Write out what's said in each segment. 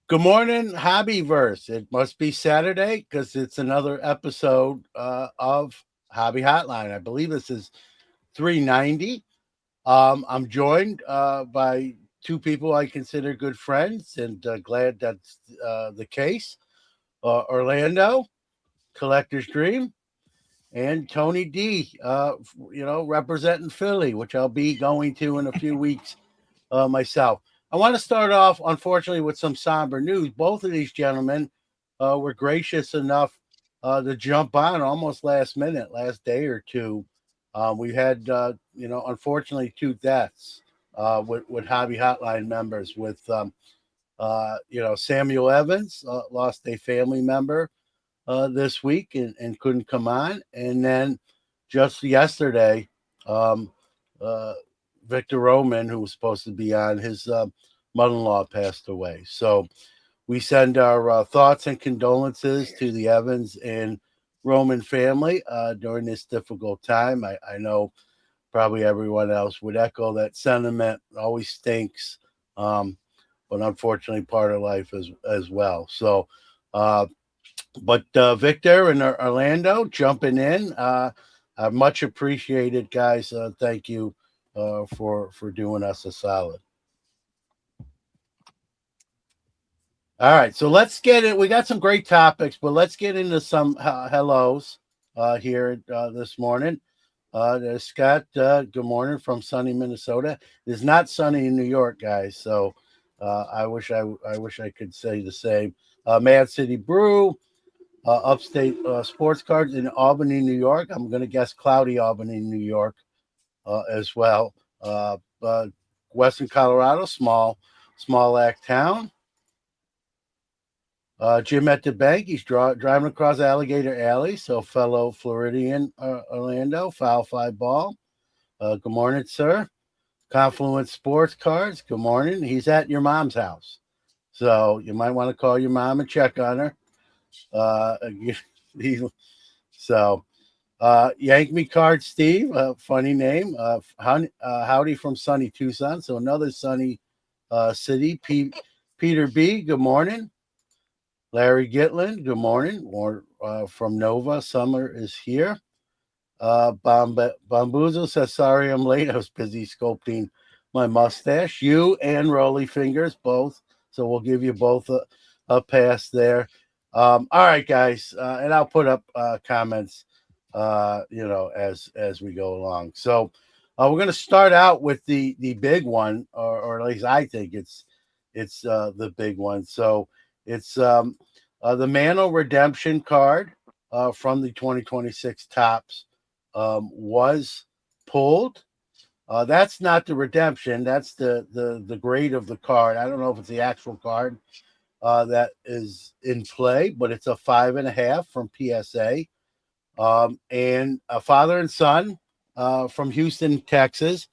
Good morning, Hobbyverse. It must be Saturday because it's another episode of Hobby Hotline. I believe this is 390. I'm joined by two people I consider good friends, and glad that's the case. Orlando, Collector's Dream, and Tony D. Representing Philly, which I'll be going to in a few weeks myself. I want to start off, unfortunately, with some somber news. Both of these gentlemen were gracious enough to jump on almost last minute, last day or two. We had, unfortunately, two deaths with Hobby Hotline members. Samuel Evans lost a family member this week and couldn't come on. And then just yesterday, um, uh, Victor Roman, who was supposed to be on, his mother-in-law passed away. So we send our thoughts and condolences to the Evans and Roman family during this difficult time. I know probably everyone else would echo that sentiment. It always stinks, but unfortunately part of life as well. So, but Victor and Orlando jumping in, much appreciated, guys. Thank you for doing us a solid. All right, so let's get it. We got some great topics, but let's get into some hellos here this morning. There's Scott. Good morning from sunny Minnesota. It's not sunny in New York, guys. So I wish I could say the same. Mad City Brew, upstate sports cards in Albany, New York. I'm going to guess cloudy Albany, New York, as well. Western Colorado, small act town. Jim at the bank. He's driving across Alligator Alley. So, fellow Floridian Orlando, foul fly ball. Good morning, sir. Confluence Sports Cards. Good morning. He's at your mom's house. So, you might want to call your mom and check on her. Uh, so, Yank Me Card Steve, funny name. Howdy from sunny Tucson. So, another sunny city. Peter B., good morning. Larry Gitlin, good morning. Or from Nova, summer is here. Bamboozle says, sorry I'm late. I was busy sculpting my mustache. You and Rolly Fingers, both. So we'll give you both a pass there. All right, guys. And I'll put up comments, as we go along. So we're going to start out with the big one, or at least I think it's the big one. So it's the Mantle redemption card from the 2026 tops was pulled. That's not the redemption. That's the grade of the card. I don't know if it's the actual card that is in play, but it's a 5.5 from PSA. And a father and son from Houston, Texas,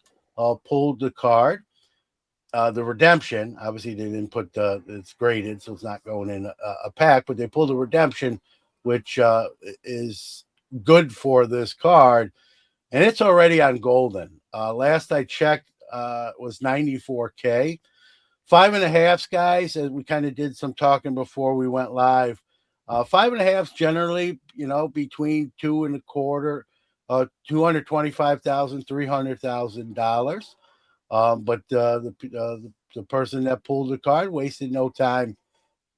pulled the card. The redemption, obviously, they didn't put it's graded, so it's not going in a pack, but they pulled the redemption, which is good for this card, and it's already on Golden. Last I checked, was 94K. 5.5s, guys, as we kind of did some talking before we went live. 5.5s generally, between two and a quarter, $225,000, $300,000. But the person that pulled the card wasted no time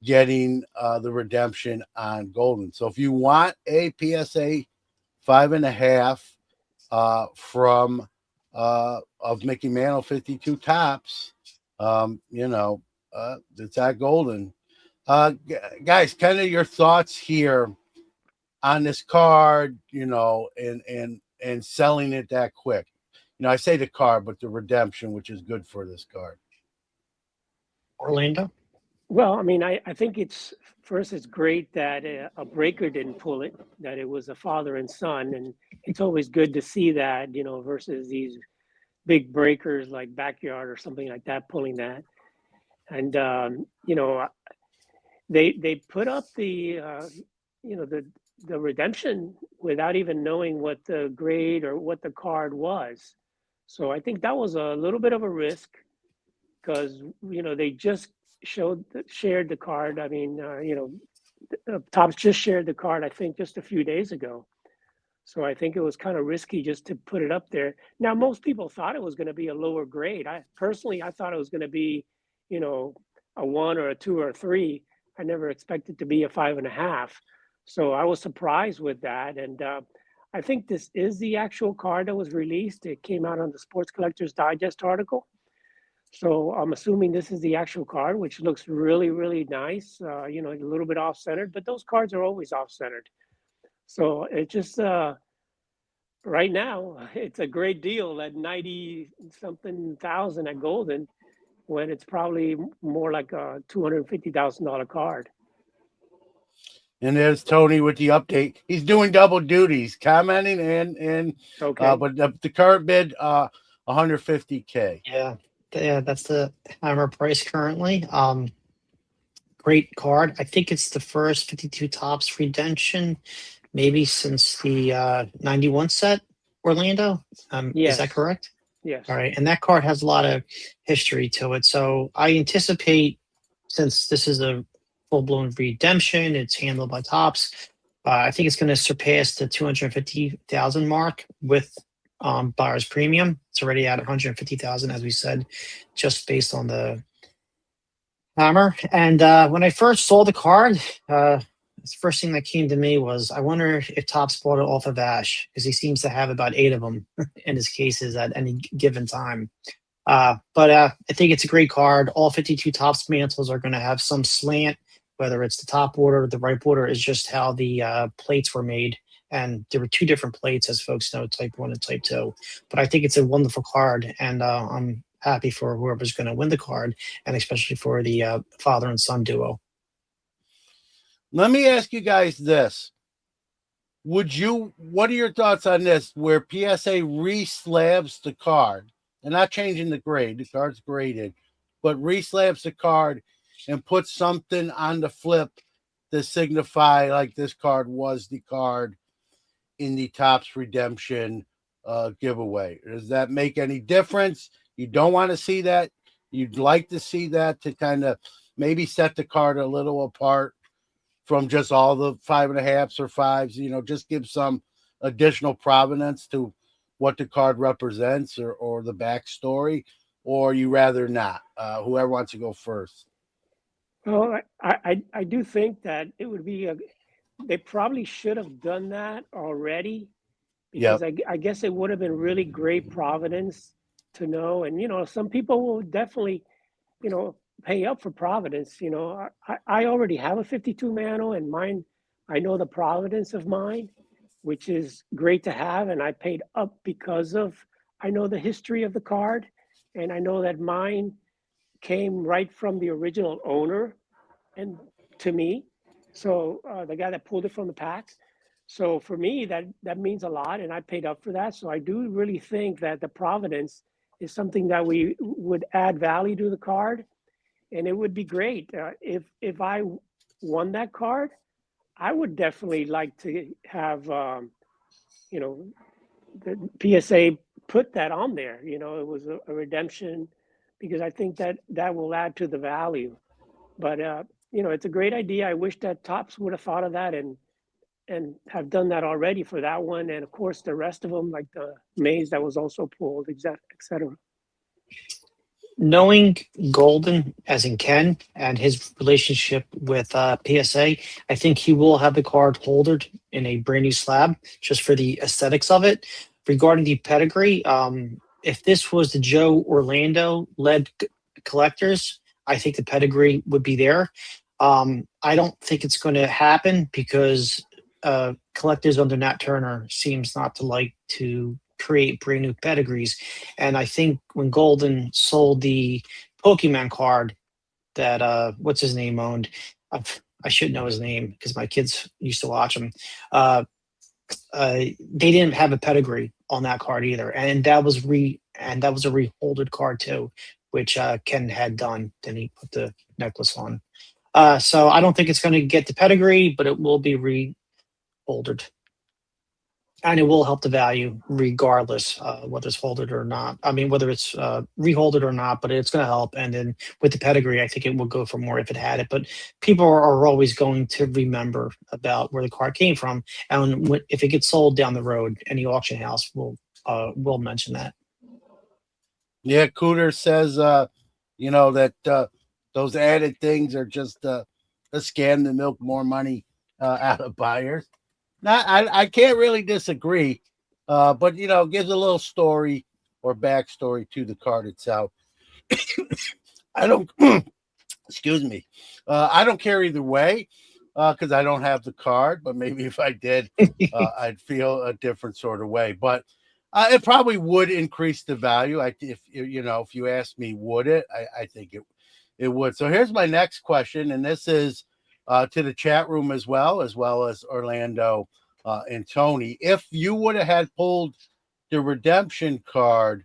getting the redemption on Golden. So if you want a PSA 5.5 from of Mickey Mantle 52 tops, it's at Golden. Guys, kind of your thoughts here on this card, and selling it that quick. I say the card, but the redemption, which is good for this card. Orlando? Well, I mean, I think it's great that a breaker didn't pull it, that it was a father and son. And it's always good to see that, versus these big breakers like Backyard or something like that pulling that. And, they put up the redemption without even knowing what the grade or what the card was. So I think that was a little bit of a risk because, they just shared the card. I mean, Topps just shared the card, I think, just a few days ago. So I think it was kind of risky just to put it up there. Now, most people thought it was going to be a lower grade. I thought it was going to be, a 1 or a 2 or a 3. I never expected to be a 5.5. So I was surprised with that. And I think this is the actual card that was released. It came out on the Sports Collectors Digest article. So I'm assuming this is the actual card, which looks really, really nice. A little bit off-centered, but those cards are always off-centered. So it just right now it's a great deal at 90 something thousand at Golden, when it's probably more like a $250,000 card. And there's Tony with the update. He's doing double duties, commenting and Okay. but the current bid, $150K. Yeah, that's the hammer price currently. Great card. I think it's the first 52 Topps redemption, maybe since the 91 set, Orlando. Yes. Is that correct? Yes. All right. And that card has a lot of history to it. So I anticipate, since this is a full-blown redemption, it's handled by Topps, I think it's going to surpass the 250,000 mark with buyer's premium. It's already at 150,000, as we said, just based on the hammer. And when I first saw the card, the first thing that came to me was, I wonder if Topps bought it off of Ash, because he seems to have about 8 of them in his cases at any given time. But I think it's a great card. All 52 Topps mantles are going to have some slant, whether it's the top border or the right border, is just how the plates were made. And there were 2 different plates, as folks know, type 1 and type 2. But I think it's a wonderful card, and I'm happy for whoever's going to win the card, and especially for the father and son duo. Let me ask you guys this. What are your thoughts on this, where PSA re-slabs the card, and not changing the grade, the card's graded, but re-slabs the card and puts something on the flip to signify like this card was the card in the Topps redemption giveaway? Does that make any difference? You don't want to see that? You'd like to see that to kind of maybe set the card a little apart from just all the 5.5s or 5s, just give some additional provenance to what the card represents or the backstory, or you rather not? Whoever wants to go first. Well, I do think that it would be they probably should have done that already, because I guess it would have been really great provenance to know. And, some people will definitely, pay up for provenance. I already have a 52 Mantle, and mine, I know the provenance of mine, which is great to have. And I paid up because I know the history of the card, and I know that mine came right from the original owner and to me. So the guy that pulled it from the pack. So for me, that means a lot, and I paid up for that. So I do really think that the provenance is something that we would add value to the card, and it would be great. If I won that card, I would definitely like to have the PSA put that on there. It was a redemption, because I think that will add to the value. But it's a great idea. I wish that Topps would have thought of that and have done that already for that one, and of course the rest of them, like the Maze that was also pulled, etc. Knowing Golden, as in Ken, and his relationship with PSA, I think he will have the card holdered in a brand new slab just for the aesthetics of it. Regarding the pedigree, if this was the Joe Orlando led collectors, I think the pedigree would be there. I don't think it's going to happen, because collectors under Nat Turner seems not to like to create brand new pedigrees. And I think when Golden sold the Pokemon card that what's his name owned, I should know his name because my kids used to watch him. They didn't have a pedigree on that card either, and that was a reholded card too, which Ken had done. Then he put the necklace on. So I don't think it's going to get the pedigree, but it will be reholdered. And it will help the value regardless whether it's holded or not. I mean, whether it's reholded or not, but it's going to help. And then with the pedigree, I think it will go for more if it had it. But people are always going to remember about where the card came from, and if it gets sold down the road, any auction house will mention that. Yeah, Cooter says, that those added things are just a scam to milk more money out of buyers. Not, I can't really disagree, but gives a little story or backstory to the card itself. I don't, excuse me, I don't care either way because I don't have the card. But maybe if I did, I'd feel a different sort of way. But it probably would increase the value. If you ask me, would it? I think it would. So here's my next question, and this is to the chat room as well as Orlando and Tony. If you would have had pulled the redemption card,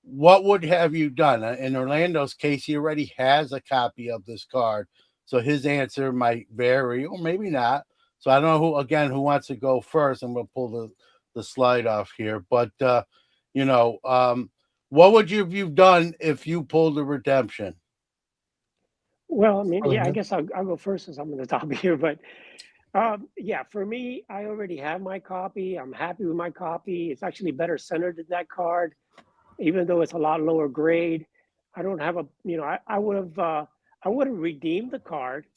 what would have you done? In Orlando's case, he already has a copy of this card, so his answer might vary or maybe not. So I don't know who wants to go first. I'm going to pull the slide off here, but what would you have done if you pulled the redemption? Well, I mean, yeah, I Orlando. guess I'll go first since I'm on the top here. But yeah, for me, I already have my copy. I'm happy with my copy. It's actually better centered than that card, even though it's a lot lower grade. I don't have I would have redeemed the card,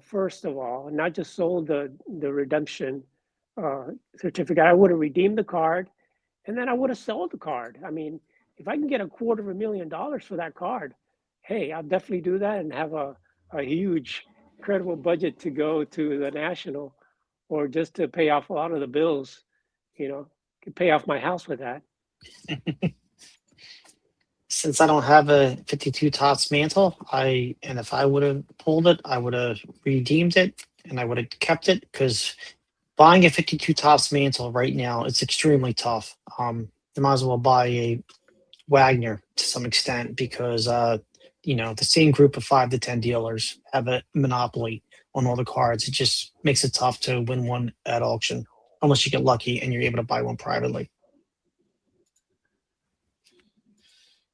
first of all, and not just sold the redemption certificate. I would have redeemed the card, and then I would have sold the card. I mean, if I can get $250,000 for that card, hey, I'll definitely do that and have a huge, incredible budget to go to the national, or just to pay off a lot of the bills. Could pay off my house with that. Since I don't have a 52 Tots mantle, and if I would have pulled it, I would have redeemed it and I would have kept it, because buying a 52 Tops mantle right now, it's extremely tough. You might as well buy a Wagner to some extent, because the same group of 5 to 10 dealers have a monopoly on all the cards. It just makes it tough to win one at auction unless you get lucky and you're able to buy one privately.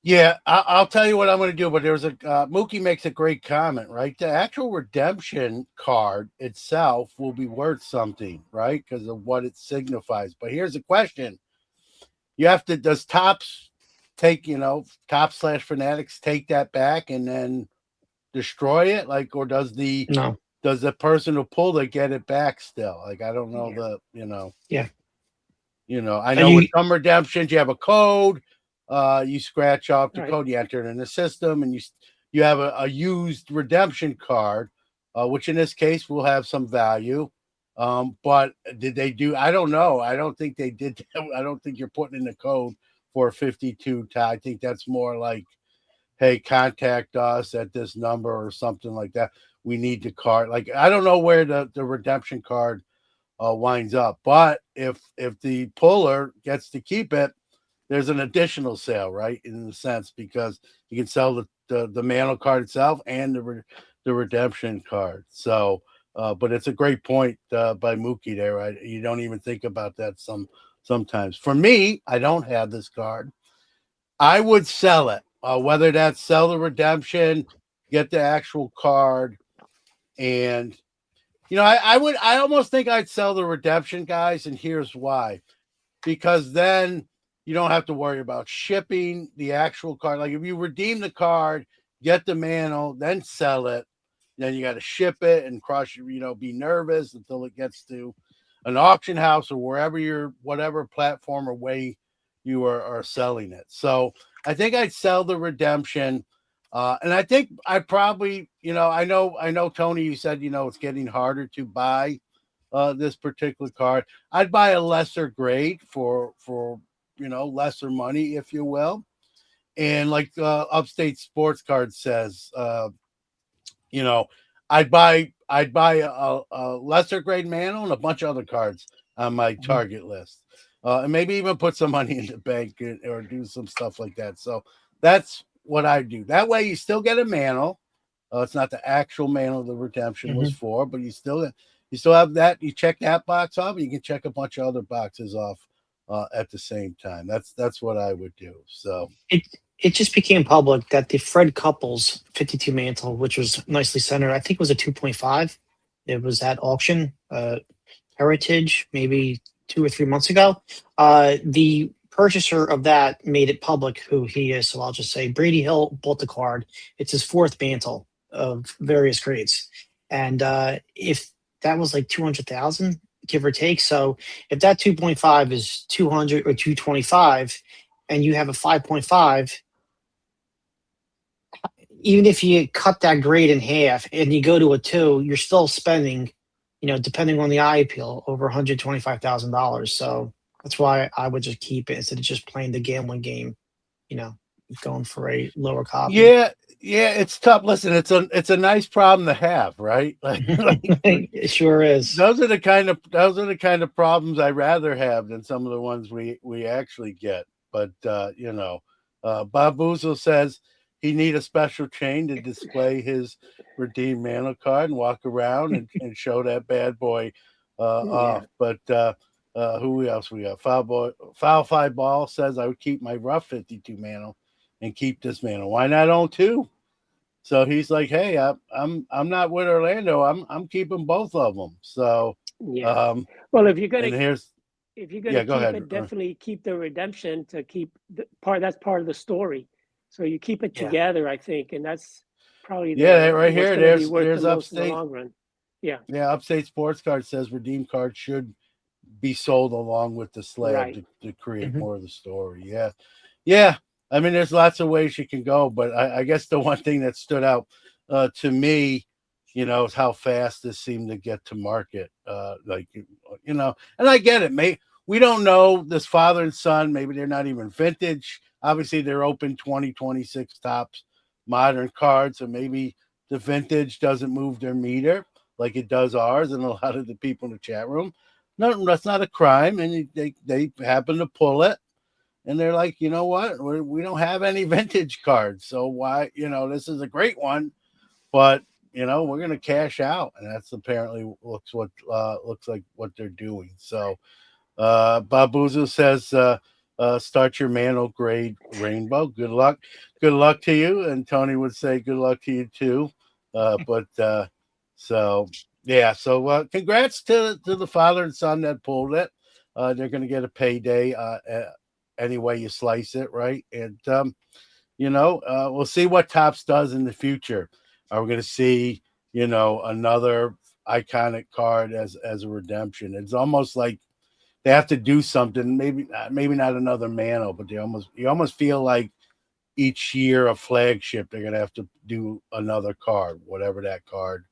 Yeah, I'll tell you what I'm going to do. But there's Mookie makes a great comment, right? The actual redemption card itself will be worth something, right? Because of what it signifies. But here's the question: does Topps take, Top/Fanatics take that back and then destroy it, or does the person who pulled it get it back still? I don't know. Yeah. I know with some redemptions you have a code. You scratch off the code, you enter it in the system, and you have a used redemption card, which in this case will have some value. But did they do? I don't know. I don't think they did. I don't think you're putting in the code for a 52 tie. I think that's more like, hey, contact us at this number or something like that. We need the card. I don't know where the redemption card winds up, but if the puller gets to keep it, there's an additional sale, right? In the sense, because you can sell the Mantle card itself and the redemption card. So, but it's a great point by Mookie there, right? You don't even think about that sometimes. For me, I don't have this card. I would sell it, whether that's sell the redemption, get the actual card, and I almost think I'd sell the redemption, guys, and here's why. Because then you don't have to worry about shipping the actual card. If you redeem the card, get the Mantle, then sell it, then you got to ship it and be nervous until it gets to an auction house or whatever platform or way you are selling it. So I think I'd sell the redemption. And I think I probably, I know, Tony, you said, it's getting harder to buy this particular card. I'd buy a lesser grade for lesser money, if you will. And like Upstate Sports Card says, I'd buy a lesser grade Mantle and a bunch of other cards on my target list, and maybe even put some money in the bank or do some stuff like that. So that's what I do. That way, you still get a Mantle. It's not the actual Mantle the redemption was for, but you still you still have that. You check that box off, you can check a bunch of other boxes off at the same time. That's what I would do. So It just became public that the Fred Couples 52 Mantle, which was nicely centered, I think it was a 2.5. It was at auction, Heritage, maybe 2 or 3 months ago. The purchaser of that made it public who he is. So I'll just say Brady Hill bought the card. It's his fourth Mantle of various grades. And if that was like 200,000, give or take. So if that 2.5 is 200 or 225, and you have a 5.5, even if you cut that grade in half and you go to a 2, you're still spending, depending on the eye appeal, over $125,000. So that's why I would just keep it instead of just playing the gambling game, you know, going for a lower copy. yeah, it's tough. Listen, it's a nice problem to have, right? Like It sure is. those are the kind of problems I rather have than some of the ones we actually get. But Bob Boozle says he need a special chain to display his redeemed Mantle card and walk around and show that bad boy off. But who else we got? Foul Five Ball says I would keep my rough 52 Mantle and keep this Mantle. Why not own 2? So he's like, hey, I'm not with Orlando. I'm keeping both of them. So well, if you're gonna keep it, definitely keep the redemption to keep the part. That's part of the story. So you keep it together, I think, and that's probably right here. There's Upstate in the long run. Yeah, Upstate Sports Card says redeemed cards should be sold along with the slab to create more of the story. Yeah. I mean, there's lots of ways you can go, but I guess the one thing that stood out to me, is how fast this seemed to get to market. And I get it. We don't know this father and son. Maybe they're not even vintage. Obviously, they're open 2026 tops modern cards, so maybe the vintage doesn't move their meter like it does ours and a lot of the people in the chat room. No, that's not a crime, and they happen to pull it, and they're like, you know what? We don't have any vintage cards, so why? This is a great one, but we're gonna cash out, and that's apparently looks like what they're doing. So, Bob Boozle says, start your Mantle grade rainbow. Good luck to you. And Tony would say good luck to you too. So congrats to the father and son that pulled it. They're going to get a payday any way you slice it, right? And we'll see what Topps does in the future. Are we going to see another iconic card as a redemption? It's almost like they have to do something. Maybe not another Mantle, but you almost feel like each year a flagship they're going to have to do another card, whatever that card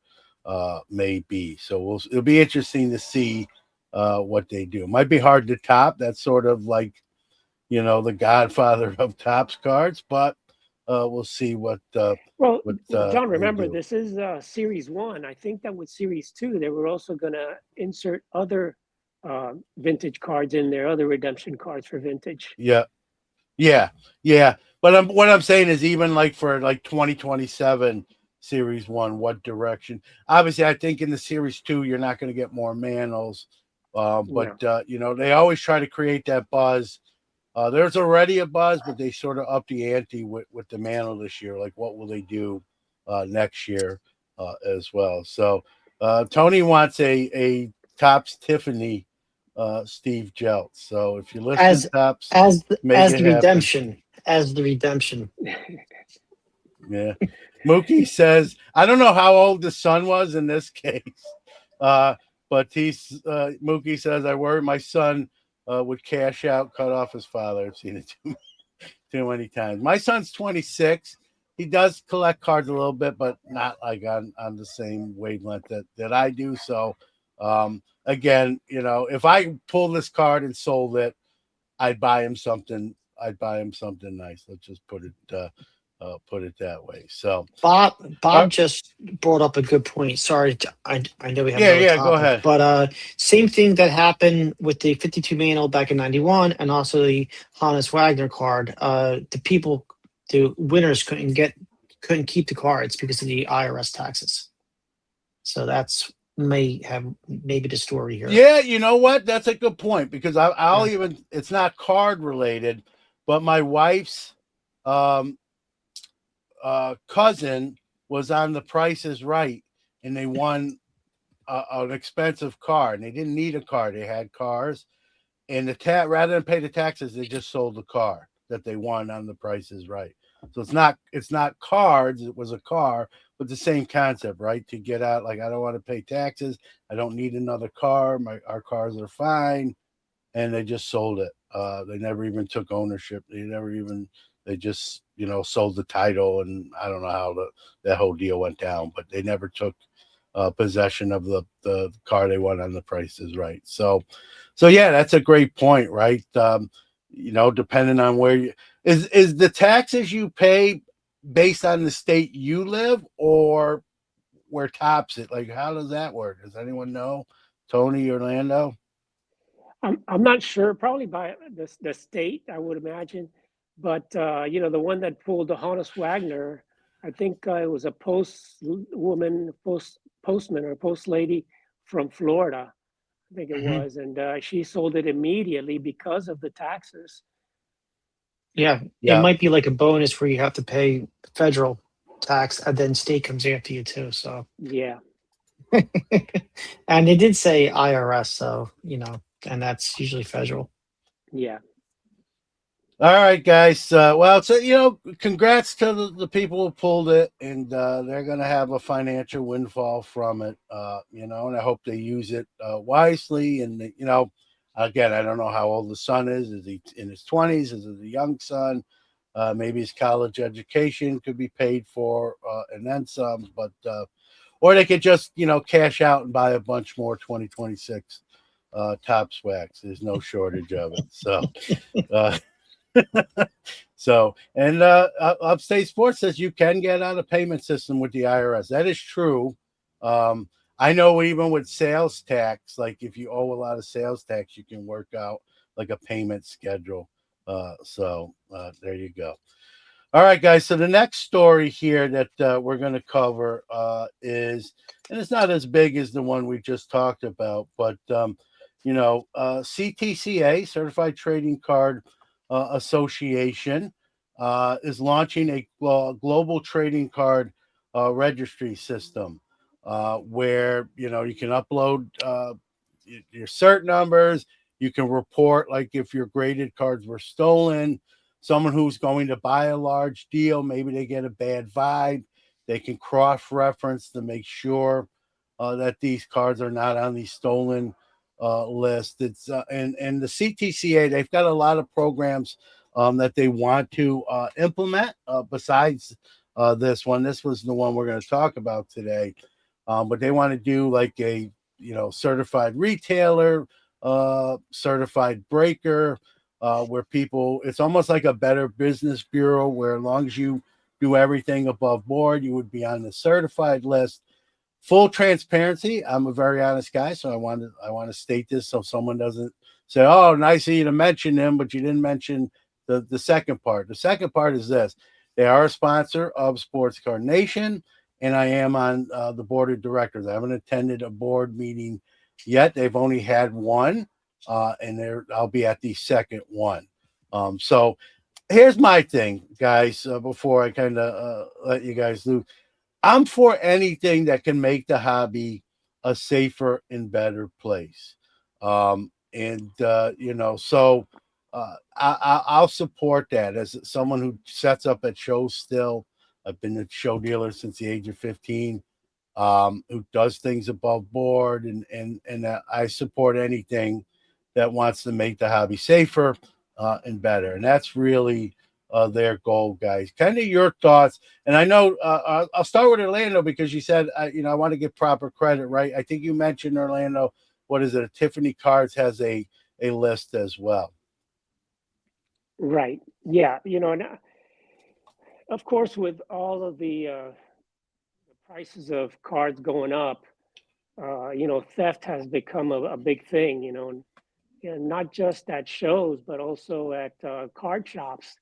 may be. So it'll be interesting to see what they do. It might be hard to top. That's sort of like the godfather of Topps cards, but we'll see what. John, remember this is Series 1. I think that with Series 2 they were also going to insert other vintage cards in there, other redemption cards for vintage. Yeah. But what I'm saying is, even like for 2027 Series 1, what direction? Obviously, I think in the Series 2 you're not going to get more Mantles, but they always try to create that buzz. There's already a buzz, but they sort of up the ante with the Mantle this year. Like, what will they do next year as well? So Tony wants a Topps Tiffany Steve Jeltz. So if you listen to Topps, as the redemption. Yeah. Mookie says, I don't know how old the son was in this case, but Mookie says, I worry my son would cash out, cut off his father. I've seen it too many times. My son's 26. He does collect cards a little bit, but not like on the same wavelength that I do. So again, if I pull this card and sold it, I'd buy him something nice. Let's just put it that way. So Bob just brought up a good point. Sorry, I know we have another topic, go ahead. But same thing that happened with the 52 Mantle back in '91, and also the Hannes Wagner card. The winners couldn't keep the cards because of the IRS taxes. So that's may have maybe the story here. Yeah, you know what? That's a good point because I'll Yeah. even it's not card related, but my wife's um cousin was on The Price is Right, and they won an expensive car, and they didn't need a car; they had cars, and rather than pay the taxes, they just sold the car that they won on The Price is Right. So it's not cards; it was a car, but the same concept, right? To get out, like I don't want to pay taxes, I don't need another car, our cars are fine, and they just sold it. They never even took ownership. They just sold the title, and I don't know how that whole deal went down, but they never took possession of the car they won on The Price is Right. So yeah, that's a great point, right? Depending on where is the taxes you pay based on the state you live or where tops it? Like, how does that work? Does anyone know? Tony, Orlando? I'm not sure, probably by the state, I would imagine. But the one that pulled the Honus Wagner, I think it was a postman or post lady from Florida, I think it Mhm. was, and she sold it immediately because of the taxes. Yeah, it Yeah. might be like a bonus where you have to pay federal tax and then state comes after you too. So, Yeah, and it did say IRS, so and that's usually federal. yeah. All right, guys. Well, so congrats to the people who pulled it, and they're going to have a financial windfall from it. And I hope they use it wisely. And again, I don't know how old the son is. Is he in his 20s? Is it a young son? Maybe his college education could be paid for, and then some. But or they could just cash out and buy a bunch more 2026 top swags. There's no shortage of it. So. Uh, So, and Upstate Sports says you can get out a payment system with the IRS. That is true. I know even with sales tax, like if you owe a lot of sales tax, you can work out like a payment schedule. There you go. All right, guys. So the next story here that we're going to cover is, and it's not as big as the one we just talked about, but CTCA, Certified Trading Card Association, is launching a global trading card registry system where you can upload your cert numbers. You can report like if your graded cards were stolen. Someone who's going to buy a large deal, maybe they get a bad vibe. They can cross-reference to make sure that these cards are not on the stolen list. It's and the CTCA, they've got a lot of programs that they want to implement besides this one. This was the one we're going to talk about today, but they want to do like a certified retailer, certified breaker, where it's almost like a Better Business Bureau, where as long as you do everything above board, you would be on the certified list. Full transparency, I'm a very honest guy, so I want to state this so someone doesn't say, "Oh, nice of you to mention them, but you didn't mention the second part." The second part is this: they are a sponsor of Sports Card Nation, and I am on the board of directors. I haven't attended a board meeting yet. They've only had one, and I'll be at the second one. So here's my thing, guys. Before I kind of let you guys loose, I'm for anything that can make the hobby a safer and better place. I'll support that as someone who sets up at shows still. I've been a show dealer since the age of 15, who does things above board, and I support anything that wants to make the hobby safer and better. And that's really their goal, guys. Kind of your thoughts. And I know I'll start with Orlando because you said I want to give proper credit, right? I think you mentioned Orlando. What is it? Tiffany Cards has a list as well. Right. Yeah. And of course, with all of the prices of cards going up, theft has become a big thing. And not just at shows, but also at card shops.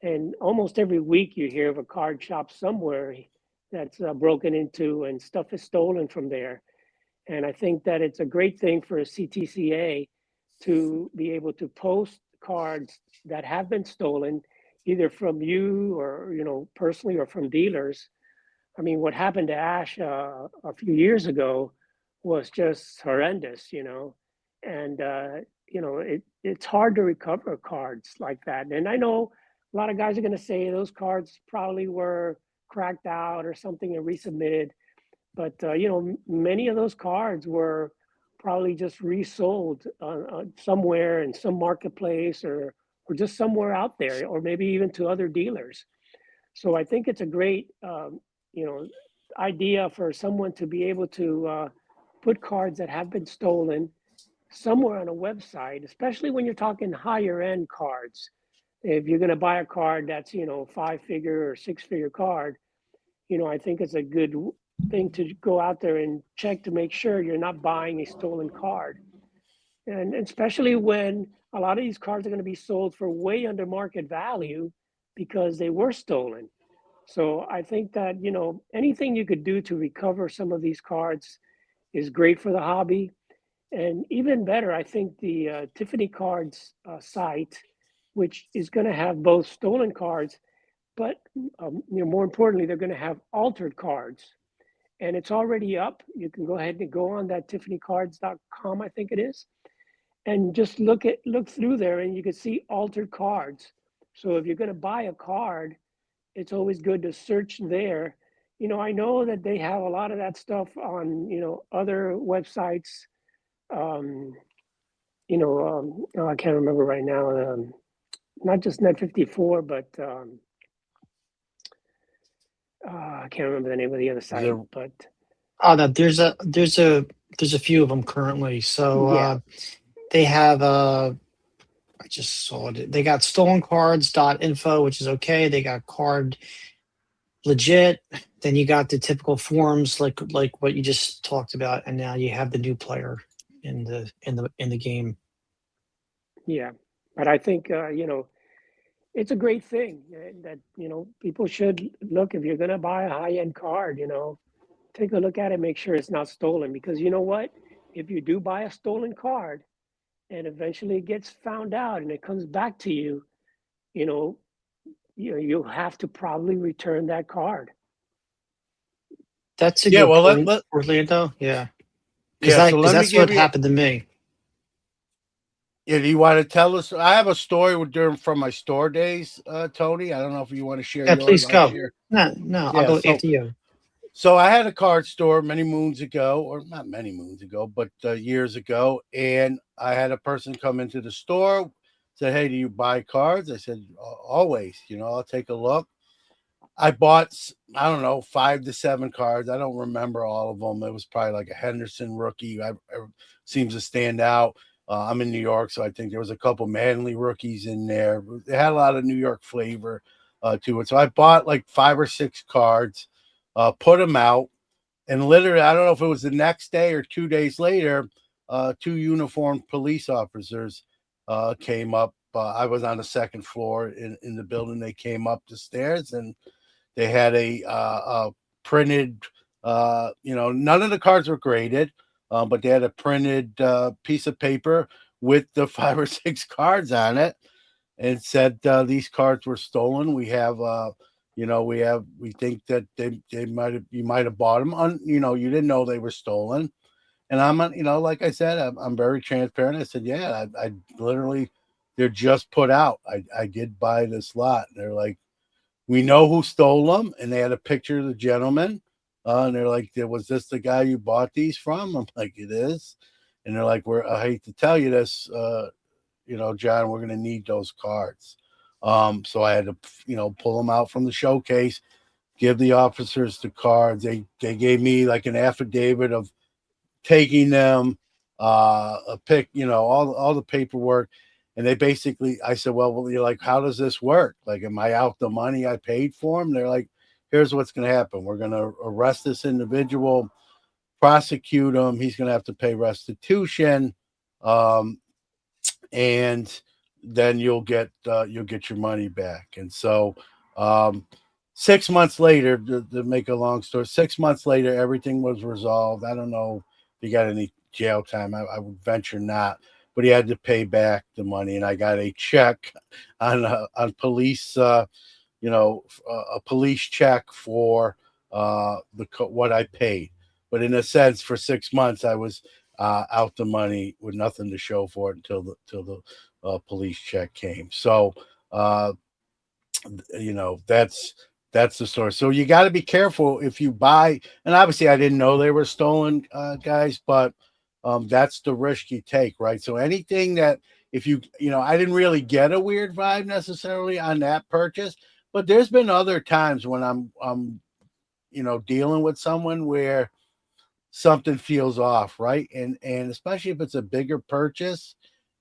And almost every week you hear of a card shop somewhere that's broken into and stuff is stolen from there. And I think that it's a great thing for a CTCA to be able to post cards that have been stolen, either from you or, personally, or from dealers. I mean, what happened to Ash a few years ago was just horrendous, and it's hard to recover cards like that. And I know a lot of guys are going to say those cards probably were cracked out or something and resubmitted, but many of those cards were probably just resold somewhere in some marketplace, or just somewhere out there, or maybe even to other dealers. So I think it's a great idea for someone to be able to put cards that have been stolen somewhere on a website, especially when you're talking higher end cards. If you're going to buy a card that's 5-figure or 6-figure card, I think it's a good thing to go out there and check to make sure you're not buying a stolen card. And especially when a lot of these cards are going to be sold for way under market value because they were stolen. So I think that, anything you could do to recover some of these cards is great for the hobby. And even better, I think the Tiffany Cards site, which is going to have both stolen cards, but more importantly, they're going to have altered cards. And it's already up. You can go ahead and go on that tiffanycards.com, I think it is, and just look through there, and you can see altered cards. So if you're going to buy a card, it's always good to search there. I know that they have a lot of that stuff on, other websites. I can't remember right now. Not just Net54, but I can't remember the name of the other site. But oh no, there's a few of them currently. So yeah, they have I just saw it. They got stolencards.info, which is okay. They got card legit. Then you got the typical forums like what you just talked about, and now you have the new player in the game. yeah. But I think it's a great thing that people should look. If you're going to buy a high-end card, take a look at it, make sure it's not stolen, because you know what? If you do buy a stolen card and eventually it gets found out and it comes back to you, you'll have to probably return that card. That's a Yeah, good well, point, Orlando. Yeah, because yeah. So let me that's give what you. happened to me. Yeah, do you want to tell us? I have a story from my store days, Tony. I don't know if you want to share Yeah, yours. please I'll go. share. No, I'll Yeah, go after you. so I had a card store many moons ago, or not many moons ago, but years ago, and I had a person come into the store, said, "Hey, do you buy cards?" I said, "Always. I'll take a look." I bought, I don't know, 5 to 7 cards. I don't remember all of them. It was probably like a Henderson rookie. I seems to stand out. I'm in New York, so I think there was a couple Manley rookies in there. It had a lot of New York flavor to it. So I bought like 5 or 6 cards, put them out, and literally, I don't know if it was the next day or 2 days later, 2 uniformed police officers came up. I was on the second floor in the building. They came up the stairs, and they had a printed, none of the cards were graded, but they had a printed piece of paper with the 5 or 6 cards on it, and said these cards were stolen. We think that you might have bought them. You didn't know they were stolen. And I'm, like I said, I'm very transparent. I said, yeah, I literally, they're just put out. I did buy this lot. And they're like, we know who stole them, and they had a picture of the gentleman. And they're like, was this the guy you bought these from? I'm like, it is. And they're like, I hate to tell you this, John, we're going to need those cards. So I had to, pull them out from the showcase, give the officers the cards. They gave me like an affidavit of taking them, a pic, all the paperwork. And they basically, I said, well, you're like, how does this work? Like, am I out the money I paid for them? They're like, here's what's going to happen. We're going to arrest this individual, prosecute him. He's going to have to pay restitution. And then you'll get your money back. And so 6 months later, to make a long story, 6 months later, everything was resolved. I don't know he got any jail time. I would venture not, but he had to pay back the money, and I got a check on police, a police check for what I paid. But in a sense, for 6 months, I was out the money with nothing to show for it until the police check came. So uh, that's the story. So you got to be careful if you buy. And obviously, I didn't know they were stolen, guys, but that's the risk you take, right? So anything that if I didn't really get a weird vibe necessarily on that purchase, but there's been other times when I'm dealing with someone where something feels off, right? And especially if it's a bigger purchase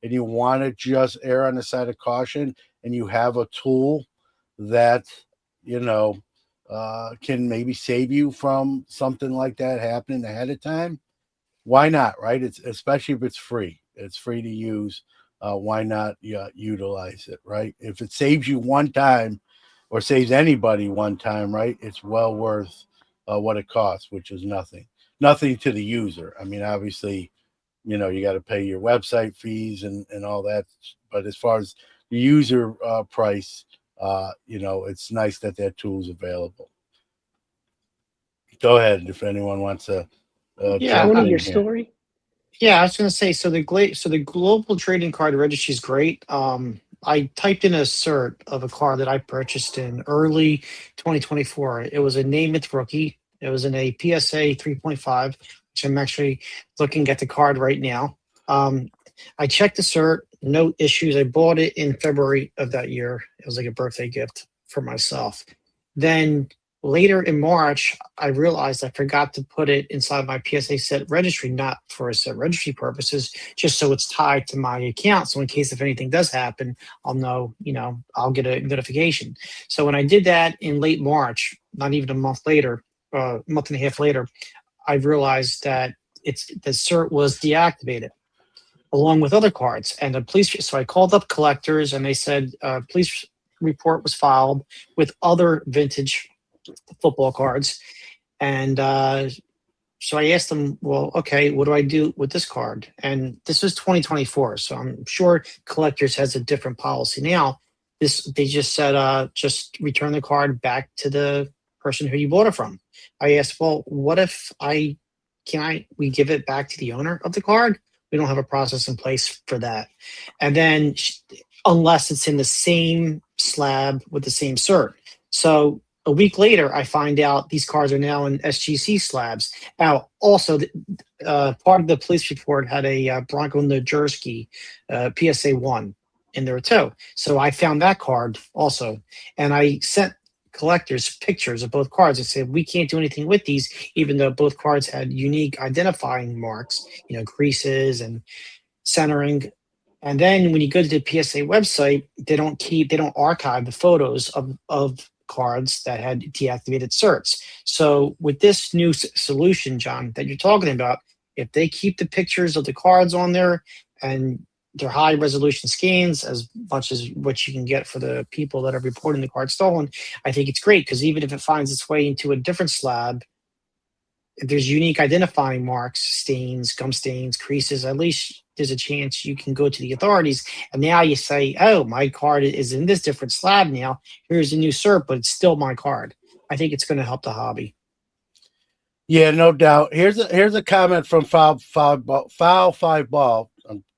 and you want to just err on the side of caution and you have a tool that can maybe save you from something like that happening ahead of time. Why not, right? It's especially if it's free. It's free to use. Why not utilize it, right? If it saves you one time or saves anybody one time, right? It's well worth what it costs, which is nothing to the user. I mean, obviously, you got to pay your website fees and all that. But as far as the user price, it's nice that tool is available. Go ahead if anyone wants to Yeah, jump Tony, in your here. story? Yeah, I was going to say, so the global trading card registry is great. I typed in a cert of a card that I purchased in early 2024. It was a Namath rookie. It was in a PSA 3.5, which I'm actually looking at the card right now. I checked the cert, no issues. I bought it in February of that year. It was like a birthday gift for myself. Then later in March, I realized I forgot to put it inside my PSA set registry, not for set registry purposes, just so it's tied to my account. So in case if anything does happen, I'll know, I'll get a notification. So when I did that in late March, not even a month later, a month and a half later, I realized that the cert was deactivated along with other cards. And the police, so I called up collectors and they said, police report was filed with other vintage football cards. And so I asked them, well, okay, what do I do with this card? And this was 2024. So I'm sure collectors has a different policy now. They just said, just return the card back to the person who you bought it from. I asked, well, what if we give it back to the owner of the card? We don't have a process in place for that. And then unless it's in the same slab with the same cert. So a week later, I find out these cards are now in SGC slabs. Now, also, part of the police report had a Bronco Nurjerski PSA 1 in there too. So I found that card also. And I sent collectors pictures of both cards and said, we can't do anything with these, even though both cards had unique identifying marks, creases and centering. And then when you go to the PSA website, they don't archive the photos of cards that had deactivated certs. So with this new solution, John, that you're talking about, if they keep the pictures of the cards on there and they're high resolution scans as much as what you can get for the people that are reporting the card stolen, I think it's great because even if it finds its way into a different slab, if there's unique identifying marks, stains, gum stains, creases, at least there's a chance you can go to the authorities. And now you say, oh, my card is in this different slab now. Here's a new cert, but it's still my card. I think it's going to help the hobby. Yeah, no doubt. Here's a comment from Foul Five Ball.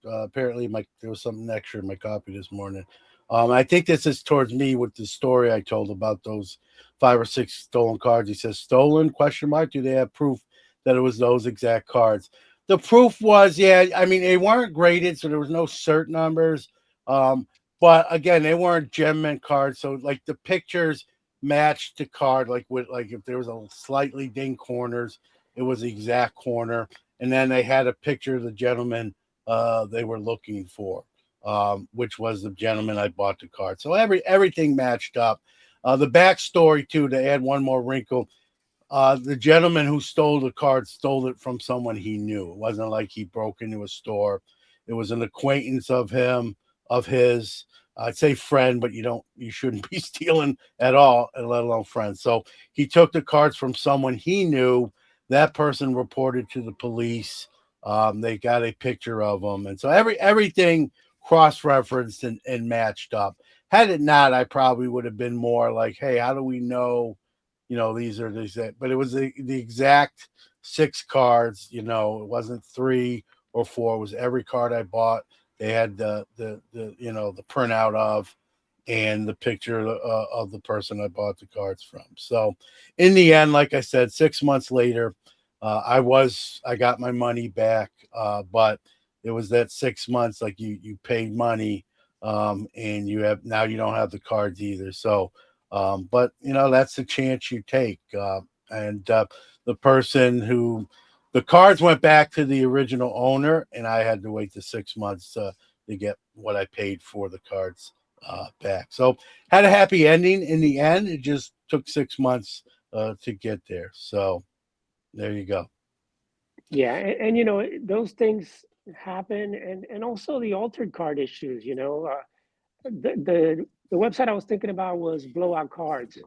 Apparently, there was something extra in my copy this morning. I think this is towards me with the story I told about those 5 or 6 stolen cards. He says, "Stolen? Question mark. Do they have proof that it was those exact cards?" The proof was, yeah. I mean, they weren't graded, so there was no cert numbers. But again, they weren't gem mint cards, so like the pictures matched the card. Like if there was a slightly dinged corners, it was the exact corner. And then they had a picture of the gentleman they were looking for, which was the gentleman I bought the card. So everything matched up. The backstory too, to add one more wrinkle, the gentleman who stole the card stole it from someone he knew. It wasn't like he broke into a store. It was an acquaintance of his. I'd say friend, but you shouldn't be stealing at all, let alone friends. So he took the cards from someone he knew that person reported to the police. They got a picture of them, and so everything cross-referenced and matched up. Had it not, I probably would have been more like, hey, how do we know, these are these? But it was the exact 6 cards. It wasn't 3 or 4. It was every card I bought. They had the printout of, and the picture of the person I bought the cards from. So in the end, like I said, 6 months later, I got my money back, but it was that 6 months, like you paid money, and you don't have the cards either. So, but that's the chance you take. And the person the cards went back to the original owner, and I had to wait the 6 months to get what I paid for the cards back. So had a happy ending in the end. It just took 6 months to get there. So there you go. Yeah, and those things happen, and also the altered card issues. The website I was thinking about was Blowout Cards,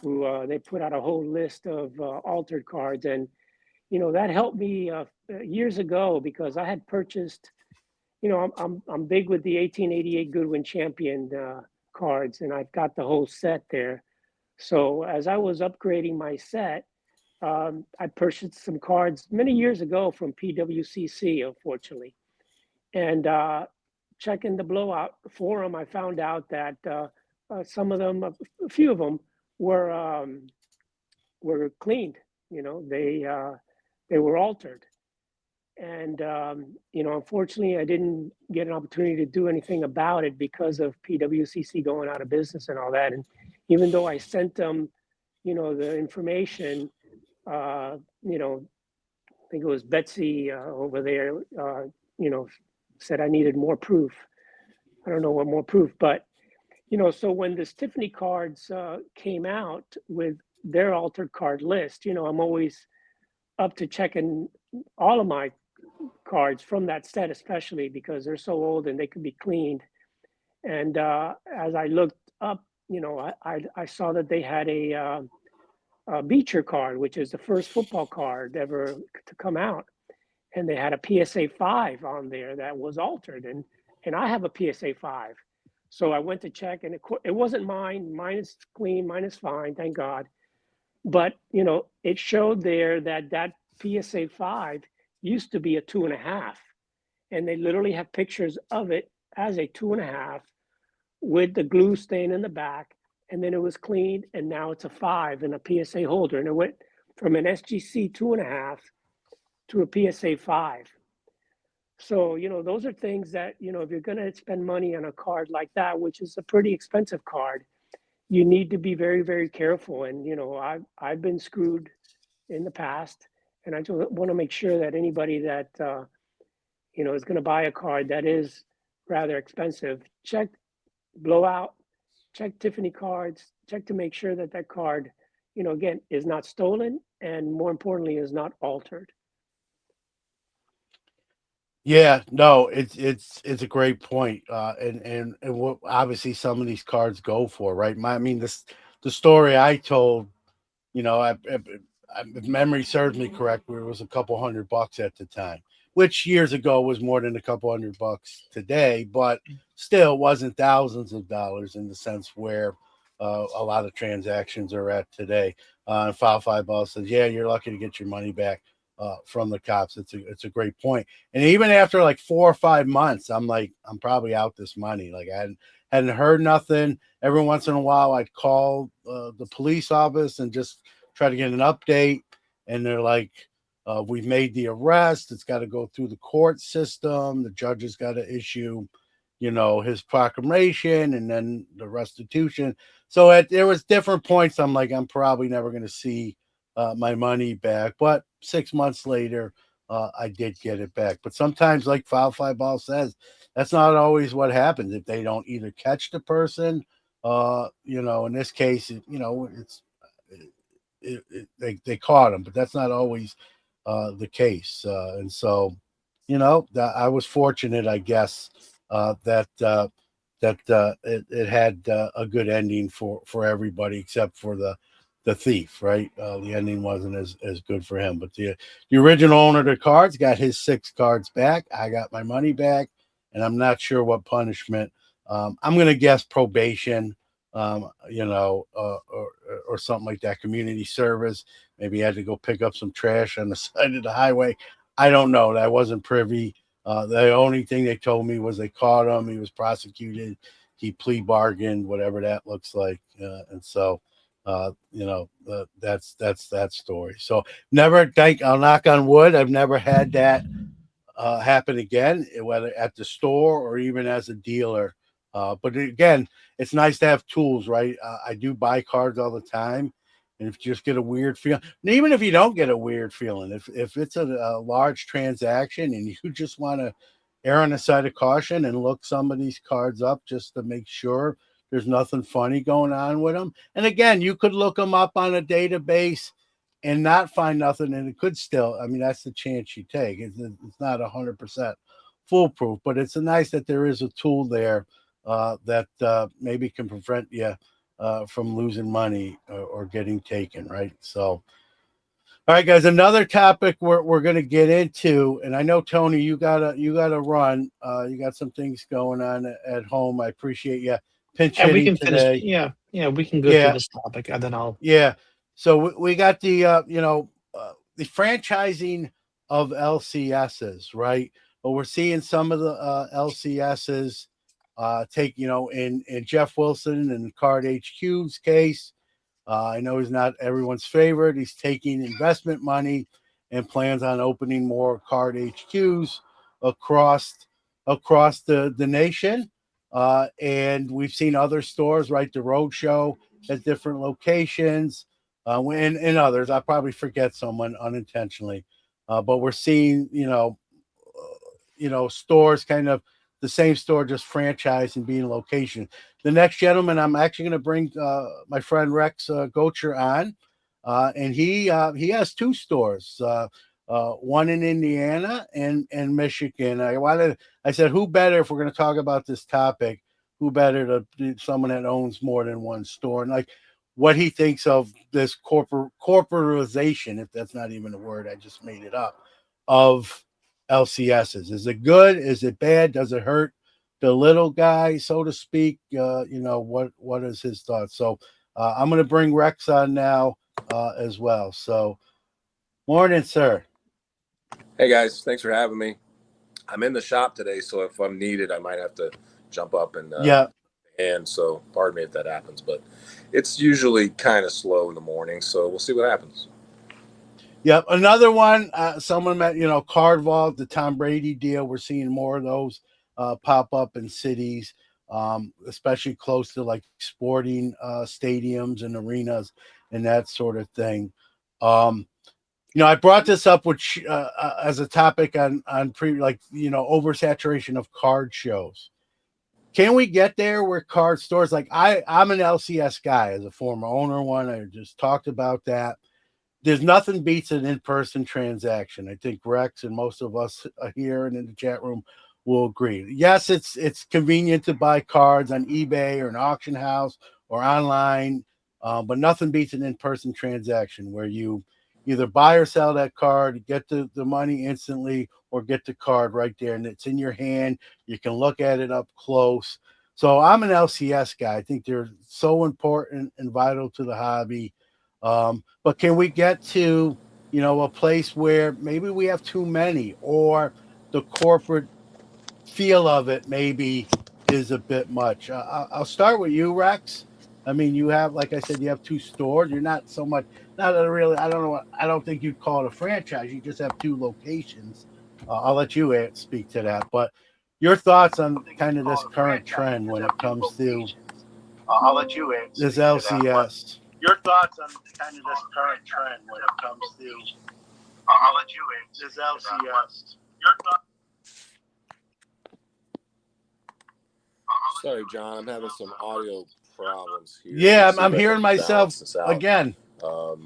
who they put out a whole list of altered cards, and that helped me years ago because I had purchased. I'm big with the 1888 Goodwin Champion cards, and I've got the whole set there. So as I was upgrading my set, I purchased some cards many years ago from PWCC, unfortunately. And checking the Blowout forum, I found out that some of them, a few of them, were cleaned. They were altered. And unfortunately, I didn't get an opportunity to do anything about it because of PWCC going out of business and all that. And even though I sent them, the information, I think it was Betsy over there, said I needed more proof. I don't know what more proof, but so when the Tiffany cards came out with their altered card list, I'm always up to checking all of my cards from that set, especially because they're so old and they could be cleaned. And as I looked up, I saw that they had a Beecher card, which is the first football card ever to come out, and they had a PSA 5 on there that was altered, and I have a PSA 5. So I went to check, and it wasn't mine. Mine is clean. Mine is fine, thank God. But it showed there that PSA 5 used to be a 2.5, and they literally have pictures of it as a 2.5 with the glue stain in the back, and then it was cleaned, and now it's a 5 in a PSA holder, and it went from an SGC 2.5 to a PSA 5. So those are things that if you're going to spend money on a card like that, which is a pretty expensive card, you need to be very, very careful. And I've been screwed in the past, and I just want to make sure that anybody that is going to buy a card that is rather expensive, check Blowout, check Tiffany cards, check to make sure that card, again, is not stolen, and more importantly, is not altered. Yeah, no, it's a great point. And what obviously some of these cards go for, right? The story I told, if memory serves me correct, it was a couple $100 at the time, which years ago was more than a couple $100 today, but still wasn't thousands of dollars in the sense where a lot of transactions are at today. File 5 Ball says, yeah, you're lucky to get your money back from the cops. It's a great point. And even after like 4 or 5 months, I'm like, I'm probably out this money. Like I hadn't heard nothing. Every once in a while, I'd call the police office and just try to get an update. And they're like, we've made the arrest. It's got to go through the court system. The judge has got to issue, his proclamation and then the restitution. So there was different points. I'm like, I'm probably never going to see my money back. But 6 months later, I did get it back. But sometimes, like File 5 Ball says, that's not always what happens. If they don't either catch the person, in this case, they caught him, but that's not always the case. And so, I was fortunate, I guess, that it had a good ending for everybody except for the the thief, right? The ending wasn't as good for him, but the original owner of the cards got his 6 cards back. I got my money back, and I'm not sure what punishment. I'm gonna guess probation, or something like that, community service. Maybe he had to go pick up some trash on the side of the highway. I don't know. I wasn't privy. The only thing they told me was they caught him. He was prosecuted. He plea bargained, whatever that looks like, and so. That's that story. So never I'll knock on wood. I've never had that happen again, whether at the store or even as a dealer. But again, it's nice to have tools, right? I do buy cards all the time. And if you just get a weird feeling, and even if you don't get a weird feeling, if it's a large transaction and you just want to err on the side of caution and look some of these cards up just to make sure there's nothing funny going on with them. And again, you could look them up on a database and not find nothing, and it could still. I mean, that's the chance you take. It's not 100% foolproof, but it's nice that there is a tool there that maybe can prevent you from losing money or getting taken, right? So. All right, guys. Another topic we're going to get into, and I know Tony, you gotta run. You got some things going on at home. I appreciate you pinch And we hitting can finish. today. Yeah, we can go through Yeah, this topic, and then I'll. yeah. So we got the franchising of LCSs, right? But we're seeing some of the LCSs take, in Jeff Wilson and Card HQ's case. I know he's not everyone's favorite. He's taking investment money and plans on opening more card HQs across the nation. And we've seen other stores, right? The Roadshow at different locations, and others. I probably forget someone unintentionally, but we're seeing, stores kind of the same store, just franchise and being location. The next gentleman, I'm actually going to bring my friend Rex Gocher on, and he has 2 stores, one in Indiana and Michigan. I said, who better if we're going to talk about this topic? Who better to be someone that owns more than one store, and like what he thinks of this corporatization, if that's not even a word, I just made it up, of LCSs. Is it good? Is it bad? Does it hurt the little guy, so to speak? What is his thoughts? So I'm going to bring Rex on now as well. So morning, sir. Hey guys, thanks for having me. I'm in the shop today, so if I'm needed, I might have to jump up and so pardon me if that happens, but it's usually kind of slow in the morning, so we'll see what happens. Yep. Another one, someone met, Card Vault, the Tom Brady deal. We're seeing more of those pop up in cities, especially close to like sporting stadiums and arenas and that sort of thing. I brought this up as a topic on oversaturation of card shows. Can we get there where card stores, like I'm an LCS guy as a former owner one. I just talked about that. There's nothing beats an in-person transaction. I think Rex and most of us here and in the chat room will agree. Yes, it's convenient to buy cards on eBay or an auction house or online, but nothing beats an in-person transaction where you either buy or sell that card, get the money instantly, or get the card right there, and it's in your hand. You can look at it up close. So I'm an LCS guy. I think they're so important and vital to the hobby. But can we get to, a place where maybe we have too many, or the corporate feel of it maybe is a bit much? I'll start with you, Rex. I mean, you have, like I said, you have 2 stores. You're not so much, not a really, I don't know. I don't think you'd call it a franchise. You just have 2 locations. I'll let you speak to that. But your thoughts on kind of this current trend when it comes to I'll let you this LCS. Your thoughts on kind of this current trend when it comes to I'll let you this LCS. Your thoughts. Sorry, John, I'm having some audio problems here. Yeah, I'm hearing myself again. Sorry,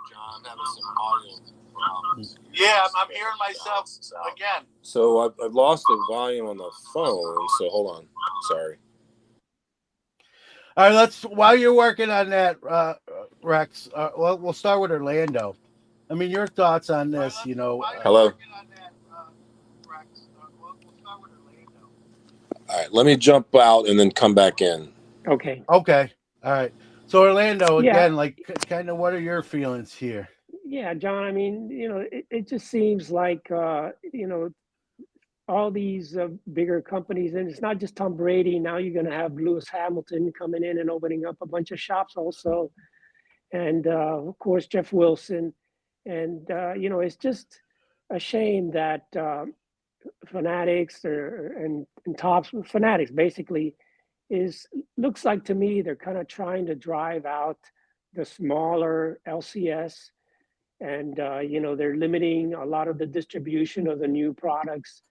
John, I'm having some audio problems. Yeah, I'm hearing myself again. So I've lost the volume on the phone, so hold on. Sorry. All right, while you're working on that, Rex. Well, we'll start with Orlando. I mean, your thoughts on this? Hello. All right, let me jump out and then come back in. Okay. Okay. All right. So Orlando, Yeah. again, like kind of what are your feelings here? Yeah, John, I mean, it just seems like, all these bigger companies, and it's not just Tom Brady. Now you're going to have Lewis Hamilton coming in and opening up a bunch of shops also. And of course, Jeff Wilson. And, it's just a shame that Fanatics and Tops, Fanatics basically looks like to me they're kind of trying to drive out the smaller LCS, and they're limiting a lot of the distribution of the new products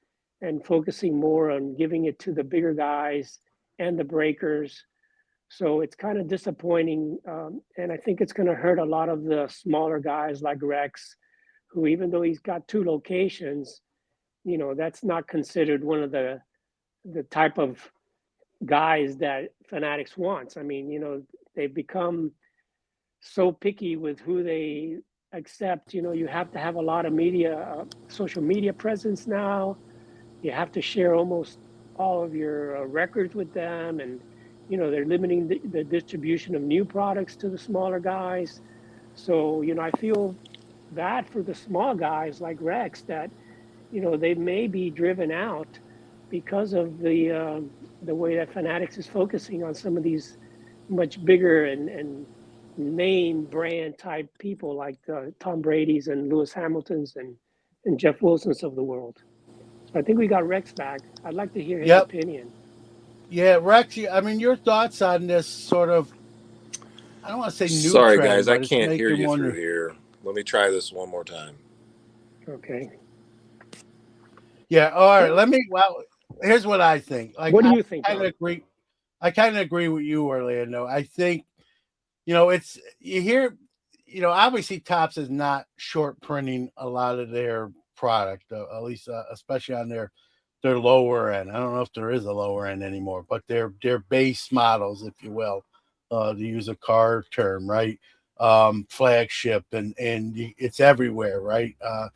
and focusing more on giving it to the bigger guys and the breakers. So it's kind of disappointing, and I think it's going to hurt a lot of the smaller guys like Rex, who, even though he's got 2 locations, that's not considered one of the type of guys that Fanatics wants. I mean, they've become so picky with who they accept. You have to have a lot of media, social media presence now. You have to share almost all of your records with them, and they're limiting the distribution of new products to the smaller guys. So I feel bad for the small guys like Rex that they may be driven out because of the way that Fanatics is focusing on some of these much bigger and name brand type people like Tom Brady's and Lewis Hamilton's and Jeff Wilson's of the world. So I think we got Rex back. I'd like to hear his opinion. Yeah, Rex, I mean, your thoughts on this sort of, I don't want to say new Sorry, trend, guys, I but can't hear you through here. Let me try this one more time. Okay. Yeah, all right. Well, here's what I think. Like, what do you think? I kind of agree with you, Orlando. I think, it's, you hear, obviously Topps is not short printing a lot of their product, at least, especially on their lower end. I don't know if there is a lower end anymore, but their base models, if you will, to use a car term, right? Flagship and it's everywhere, right? A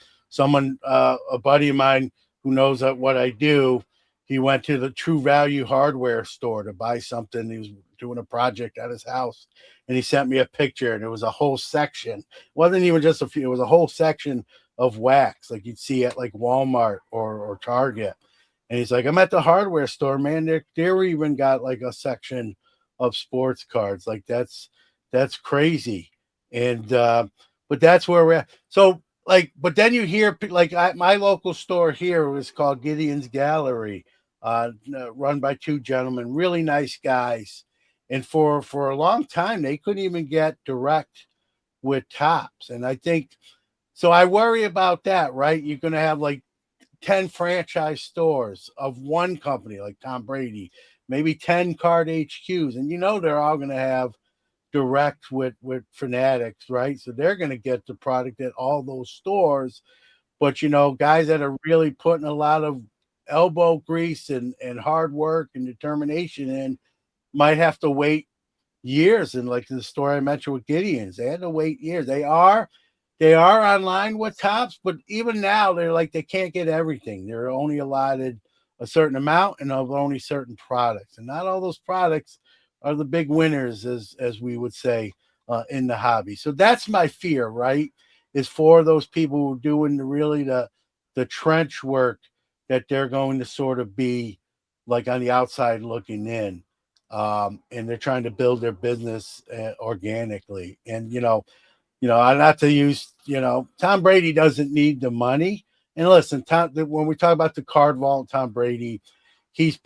buddy of mine who knows what I do, he went to the True Value hardware store to buy something. He was doing a project at his house, and he sent me a picture, and it was a whole section. It wasn't even just a few, it was a whole section of wax like you'd see at like Walmart or Target. And he's like, I'm at the hardware store, man. They're even got like a section of sports cards. Like that's crazy. And but that's where we're at. So like, but then you hear like my local store here was called Gideon's Gallery, run by 2 gentlemen, really nice guys. And for a long time, they couldn't even get direct with Topps. And I think, so I worry about that, right? You're going to have like 10 franchise stores of one company like Tom Brady, maybe 10 card HQs. And they're all going to have direct with Fanatics, right? So they're going to get the product at all those stores. But, guys that are really putting a lot of elbow grease and hard work and determination in might have to wait years. And like the story I mentioned with Gideon's, they had to wait years. They are online with Topps, but even now they're like, they can't get everything. They're only allotted a certain amount and of only certain products. And not all those products are the big winners, as we would say in the hobby. So that's my fear, right? Is for those people who are doing the trench work, that they're going to sort of be like on the outside looking in. And they're trying to build their business organically. And, not to use, Tom Brady doesn't need the money. And listen, when we talk about the card vault, Tom Brady, he's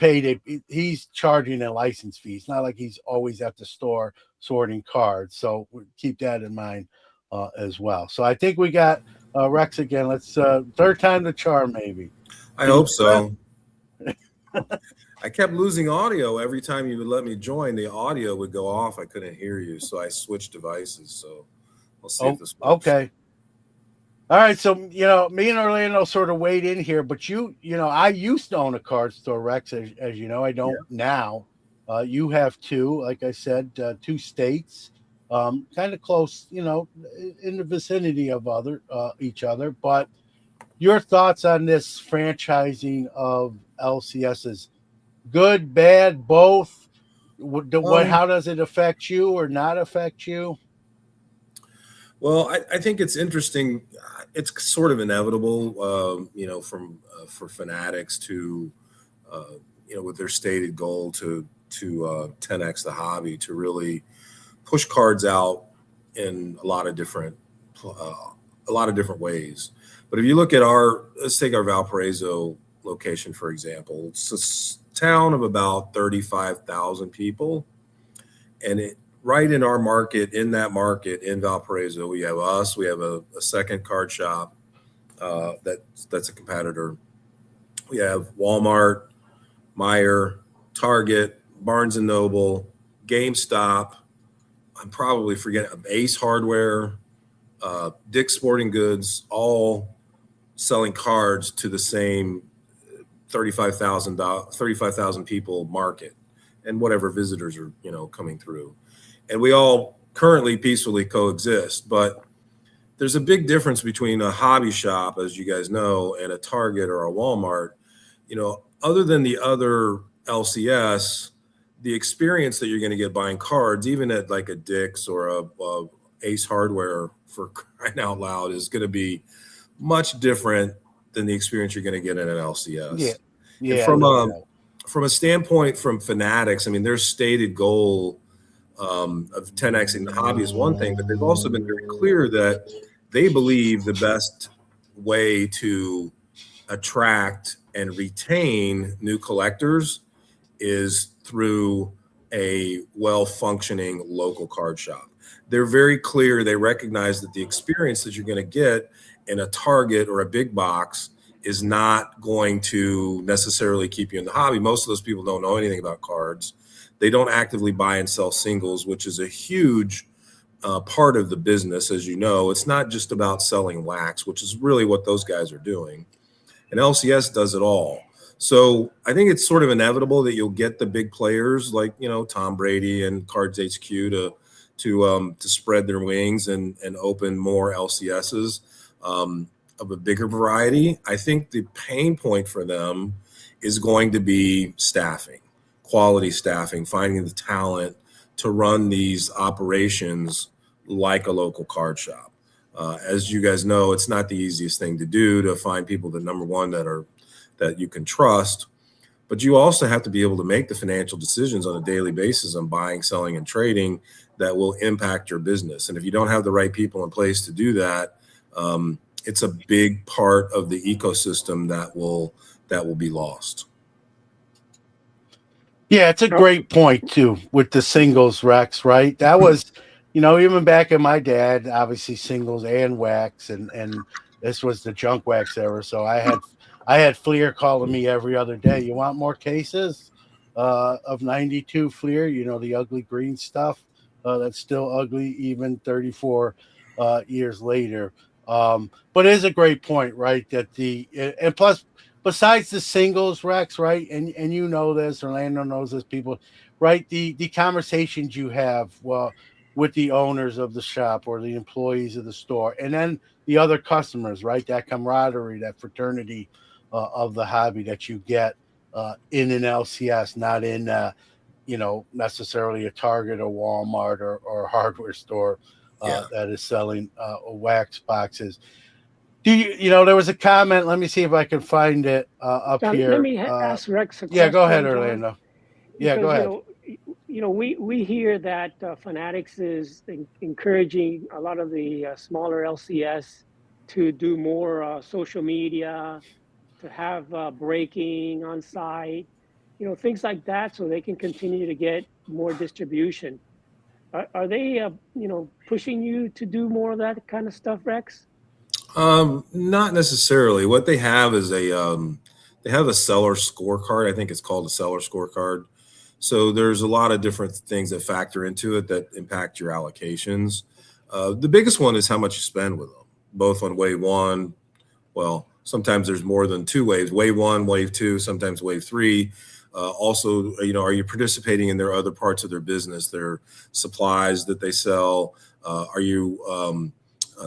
charging a license fee. It's not like he's always at the store sorting cards. So keep that in mind as well. So I think we got Rex again. Let's third time the charm, maybe. I hope so. I kept losing audio every time you would let me join. The audio would go off. I couldn't hear you, so I switched devices. So we'll see if this works. Okay. All right. So me and Orlando sort of weighed in here, but I used to own a card store, Rex, as you know. I don't now. You have 2, like I said, 2 states. kind of close, in the vicinity of each other. But your thoughts on this franchising of LCSs? Good, bad, both? How does it affect you or not affect you? Well, I think it's interesting. It's sort of inevitable, for Fanatics to, with their stated goal to 10x the hobby, to really push cards out in a lot of different ways. But if you look at let's take our Valparaiso location, for example. It's a town of about 35,000 people. And right in our market, in Valparaiso, we have us, we have a second card shop that's a competitor. We have Walmart, Meijer, Target, Barnes & Noble, GameStop. I'm probably forgetting Ace Hardware, Dick's Sporting Goods, all selling cards to the same 35,000 people market, and whatever visitors are, coming through. And we all currently peacefully coexist. But there's a big difference between a hobby shop, as you guys know, and a Target or a Walmart. Other than the other LCS, the experience that you're going to get buying cards, even at like a Dick's or a Ace Hardware, for crying out loud, is going to be much different than the experience you're going to get in an LCS. Yeah. From a standpoint from Fanatics, I mean, their stated goal of 10xing the hobby is one thing, but they've also been very clear that they believe the best way to attract and retain new collectors is through a well-functioning local card shop. They're very clear. They recognize that the experience that you're going to get in a Target or a big box is not going to necessarily keep you in the hobby. Most of those people don't know anything about cards. They don't actively buy and sell singles, which is a huge part of the business. As you know, it's not just about selling wax, which is really what those guys are doing. And LCS does it all. So I think it's sort of inevitable that you'll get the big players like, Tom Brady and Cards HQ to spread their wings and open more LCSs of a bigger variety. I think the pain point for them is going to be staffing, quality staffing, finding the talent to run these operations like a local card shop. As you guys know, it's not the easiest thing to do, to find people that, number one, that you can trust, but you also have to be able to make the financial decisions on a daily basis on buying, selling, and trading that will impact your business. And if you don't have the right people in place to do that, it's a big part of the ecosystem that will be lost. Yeah, it's a great point too with the singles, Rex, right? That was, even back in my dad, obviously singles and wax, and this was the junk wax era. So I had Fleer calling me every other day. You want more cases of 92 Fleer? The ugly green stuff that's still ugly even 34 years later. But it is a great point, right? And plus, besides the singles, Rex, right? And this, Orlando knows this, people, right? The conversations you have with the owners of the shop or the employees of the store, and then the other customers, right? That camaraderie, that fraternity of the hobby that you get in an LCS, not in necessarily a Target or Walmart or hardware store that is selling wax boxes. Do you, there was a comment, let me see if I can find it up John, here. let me ask Rex a question. Yeah, go ahead, John. Orlando. Yeah, go ahead. We hear that Fanatics is encouraging a lot of the smaller LCS to do more social media, to have breaking on site, things like that, so they can continue to get more distribution. Are they, pushing you to do more of that kind of stuff, Rex? Not necessarily. What they have is they have a seller scorecard. I think it's called a seller scorecard. So there's a lot of different things that factor into it that impact your allocations. The biggest one is how much you spend with them, both on wave one. Well, sometimes there's more than two waves, wave one, wave two, sometimes wave three. Also, are you participating in their other parts of their business, their supplies that they sell? Are you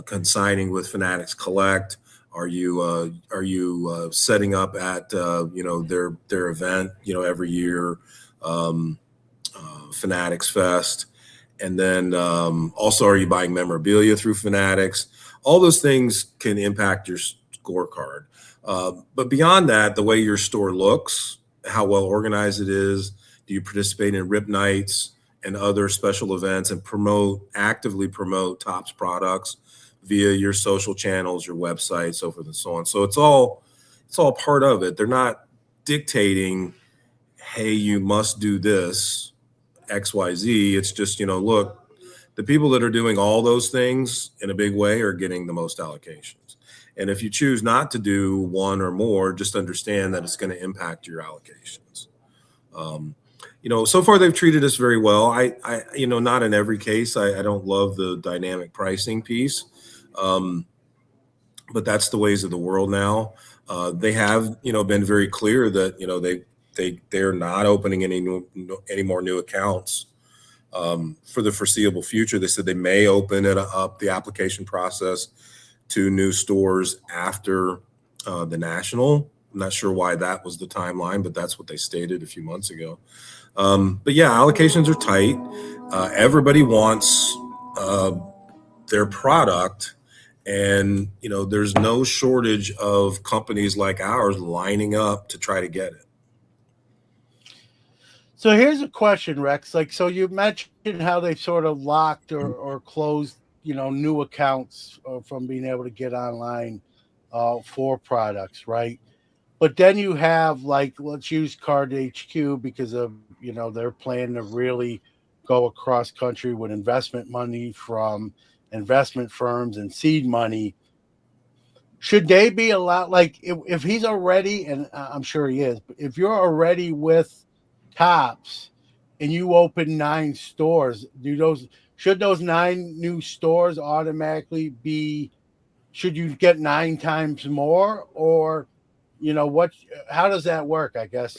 consigning with Fanatics Collect? Are you setting up at their event every year, Fanatics Fest? And then also, are you buying memorabilia through Fanatics? All those things can impact your scorecard. But beyond that, the way your store looks, how well organized it is, do you participate in RIP nights and other special events and actively promote Topps products via your social channels, your website, so forth and so on. So it's all part of it. They're not dictating, hey, you must do this, XYZ. It's just, look, the people that are doing all those things in a big way are getting the most allocations. And if you choose not to do one or more, just understand that it's going to impact your allocations. So far they've treated us very well. I not in every case. I don't love the dynamic pricing piece, but that's the ways of the world now. They have, been very clear that they're not opening any more new accounts for the foreseeable future. They said they may open up the application process to new stores after the National. I'm not sure why that was the timeline, but that's what they stated a few months ago. But yeah, allocations are tight. Everybody wants their product, and there's no shortage of companies like ours lining up to try to get it. So here's a question, Rex. So you mentioned how they sort of locked or closed, new accounts from being able to get online for products, right? But then you have let's use Card HQ because of their plan to really go across country with investment money from investment firms and seed money. Should they be allowed? If he's already, and I'm sure he is, but if you're already with Topps and you open 9 stores, should those 9 new stores automatically be? Should you get 9 times more, or how does that work? I guess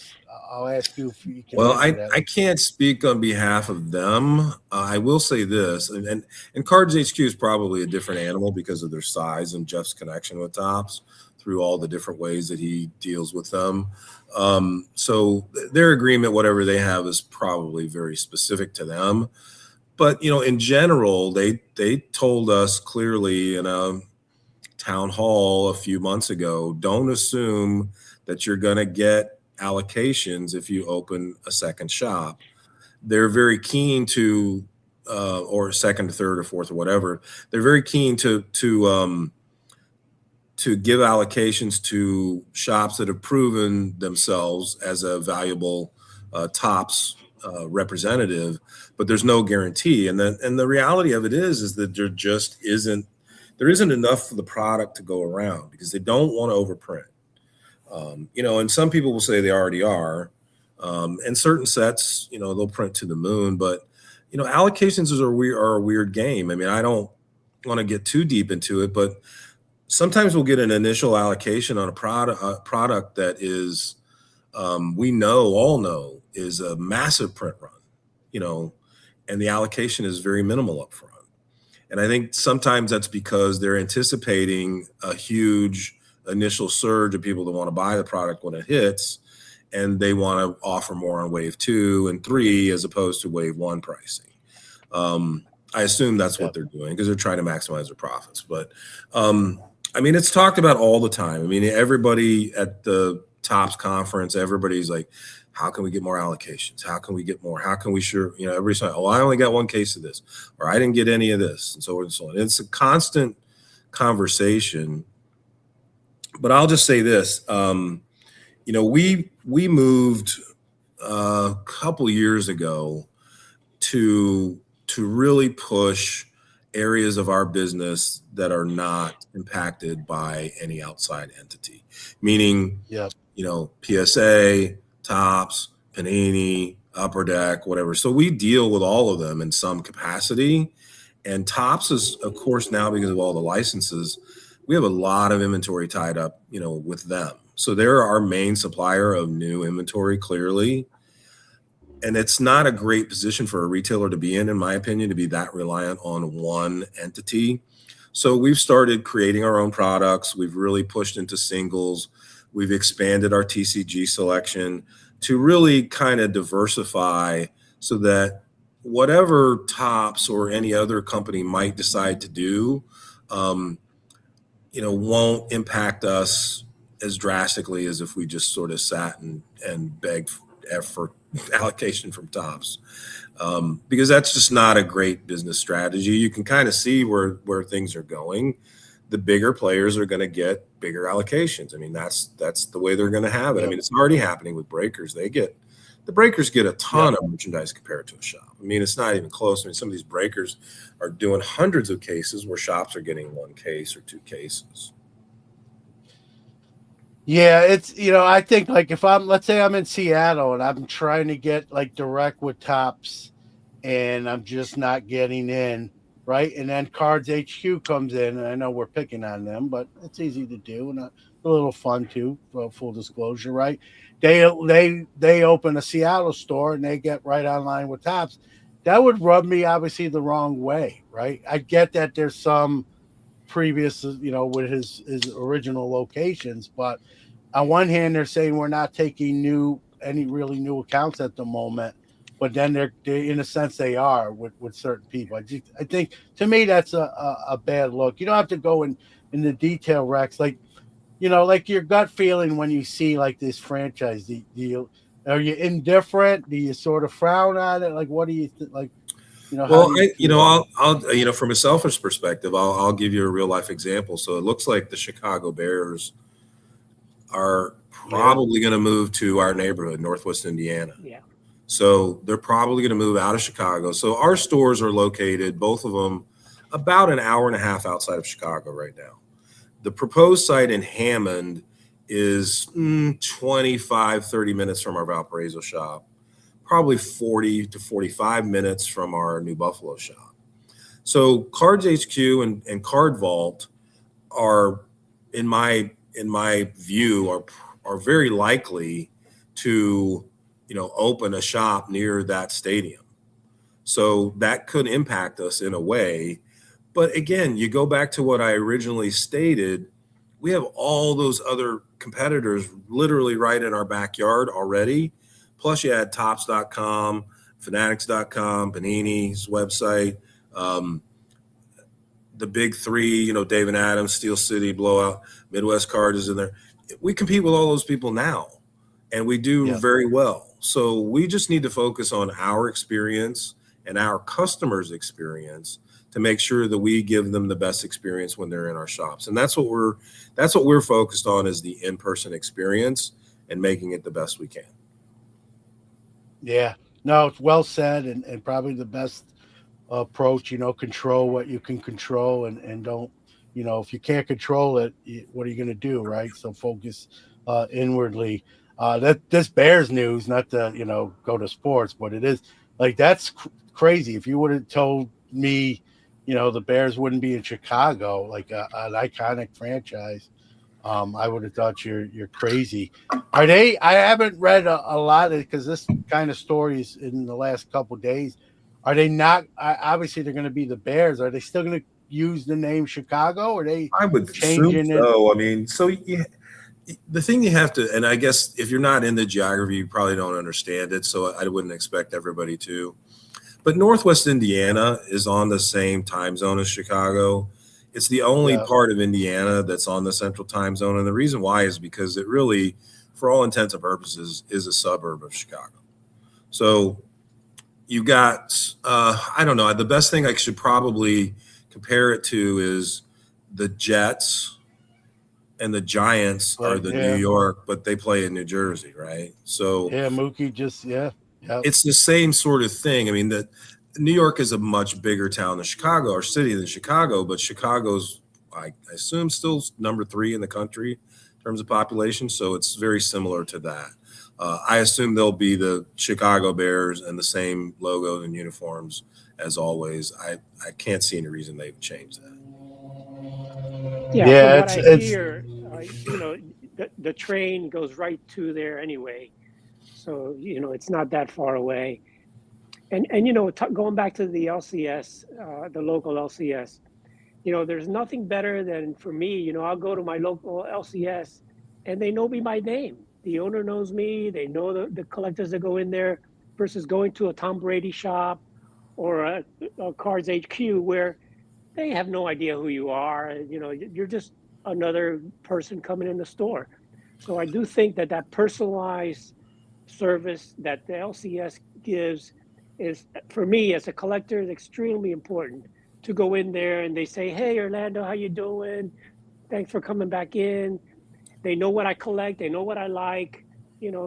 I'll ask you if you can. Well, I can't speak on behalf of them. I will say this, and Cards HQ is probably a different animal because of their size and Jeff's connection with Topps through all the different ways that he deals with them. So their agreement, whatever they have, is probably very specific to them. But in general, they told us clearly in a town hall a few months ago, don't assume that you're going to get allocations if you open a second shop. They're very keen to, or second, third, or fourth, or whatever. They're very keen to give allocations to shops that have proven themselves as a valuable Topps representative, but there's no guarantee. And the reality of it is that there just isn't enough for the product to go around because they don't want to overprint. And some people will say they already are. And certain sets, they'll print to the moon, but allocations are a weird game. I mean, I don't want to get too deep into it, but sometimes we'll get an initial allocation on a product that is, we all know is a massive print run, and the allocation is very minimal up front. And I think sometimes that's because they're anticipating a huge initial surge of people that want to buy the product when it hits, and they want to offer more on wave 2 and 3 as opposed to wave 1 pricing. I assume that's what they're doing because they're trying to maximize their profits. But it's talked about all the time. I mean, everybody at the Topps conference, everybody's like, how can we get more allocations? How can we get more? How can we everybody's like, oh, I only got 1 case of this, or I didn't get any of this, and so forth and so on. It's a constant conversation. But I'll just say this, we moved a couple years ago to really push areas of our business that are not impacted by any outside entity, meaning, PSA, Topps, Panini, Upper Deck, whatever. So we deal with all of them in some capacity. And Topps is, of course, now because of all the licenses, we have a lot of inventory tied up, with them. So they're our main supplier of new inventory, clearly. And it's not a great position for a retailer to be in my opinion, to be that reliant on one entity. So we've started creating our own products. We've really pushed into singles. We've expanded our TCG selection to really kind of diversify so that whatever Topps or any other company might decide to do, won't impact us as drastically as if we just sort of sat and begged for allocation from Topps, because that's just not a great business strategy. You can kind of see where things are going. The bigger players are going to get bigger allocations. I mean, that's the way they're going to have it. I mean, it's already happening with breakers. The breakers get a ton of merchandise compared to a shop. I mean, it's not even close. I mean, some of these breakers are doing hundreds of cases where shops are getting one case or two cases. Yeah, it's, I think like if let's say I'm in Seattle and I'm trying to get like direct with Topps and I'm just not getting in, right? And then Cards HQ comes in, and I know we're picking on them, but it's easy to do and a little fun too, for full disclosure, right? They open a Seattle store and they get right online with Topps. That would rub me obviously the wrong way, right? I get that there's some previous, with his original locations, but on one hand they're saying we're not taking any really new accounts at the moment, but then they're in a sense they are with certain people. I think to me that's a bad look. You don't have to go in the detail, Rex, like like your gut feeling when you see like this franchise. Are you indifferent? Do you sort of frown on it? Like what do you like? Well, I'll from a selfish perspective, I'll give you a real life example. So it looks like the Chicago Bears are probably going to move to our neighborhood, Northwest Indiana. Yeah. So they're probably going to move out of Chicago. So our stores are located, both of them, about an hour and a half outside of Chicago right now. The proposed site in Hammond is 25, 30 minutes from our Valparaiso shop, probably 40 to 45 minutes from our New Buffalo shop. So Cards HQ and Card Vault are, in my view, are very likely to, open a shop near that stadium. So that could impact us in a way. But again, you go back to what I originally stated, we have all those other competitors literally right in our backyard already. Plus you had Topps.com, Fanatics.com, Panini's website, the big three, Dave and Adams, Steel City, Blowout, Midwest Card is in there. We compete with all those people now, and we do very well. So we just need to focus on our experience and our customers' experience to make sure that we give them the best experience when they're in our shops. And that's what we're focused on, is the in-person experience and making it the best we can. Yeah. No, it's well said, and probably the best approach. Control what you can control, and don't, if you can't control it, what are you going to do, right? So focus inwardly. That this Bears news, not to go to sports, but it is like that's crazy. If you would have told me, the Bears wouldn't be in Chicago, like an iconic franchise, I would have thought you're crazy. Are they? I haven't read a lot because this kind of stories in the last couple of days. Are they not? Obviously, they're going to be the Bears. Are they still going to use the name Chicago? Or are they? I would assume so. I mean, so the thing you have to, and I guess if you're not in the geography, you probably don't understand it. So I wouldn't expect everybody to. But Northwest Indiana is on the same time zone as Chicago. It's the only part of Indiana that's on the central time zone. And the reason why is because it really, for all intents and purposes, is a suburb of Chicago. So you got, I don't know, the best thing I should probably compare it to is the Jets and the Giants are the New York, but they play in New Jersey, right? So Mookie just, it's the same sort of thing. I mean, New York is a much bigger town than Chicago, or city than Chicago, but Chicago's, I assume, still number 3 in the country in terms of population. So it's very similar to that. I assume they'll be the Chicago Bears and the same logo and uniforms as always. I can't see any reason they would change that. Yeah, from what I hear, the train goes right to there anyway. So, it's not that far away. And going back to the LCS, the local LCS, there's nothing better than for me, I'll go to my local LCS and they know me by name. The owner knows me. They know the collectors that go in there versus going to a Tom Brady shop or a Cards HQ where they have no idea who you are. You're just another person coming in the store. So I do think that personalized service that the LCS gives is, for me as a collector, is extremely important to go in there and they say, "Hey, Orlando, how you doing? Thanks for coming back in." They know what I collect. They know what I like.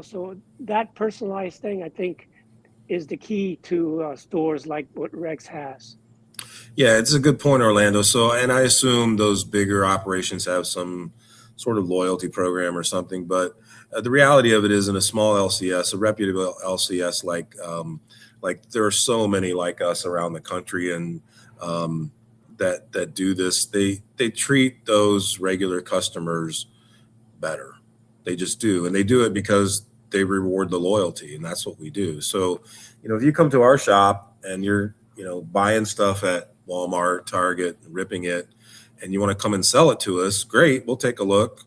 So that personalized thing, I think, is the key to stores like what Rex has. Yeah, it's a good point, Orlando. So, and I assume those bigger operations have some sort of loyalty program or something. But the reality of it is, in a small LCS, a reputable LCS, like there are so many like us around the country, and that do this. They treat those regular customers better. They just do, and they do it because they reward the loyalty, and that's what we do. So, if you come to our shop and you're buying stuff at Walmart, Target, ripping it, and you want to come and sell it to us, great, we'll take a look.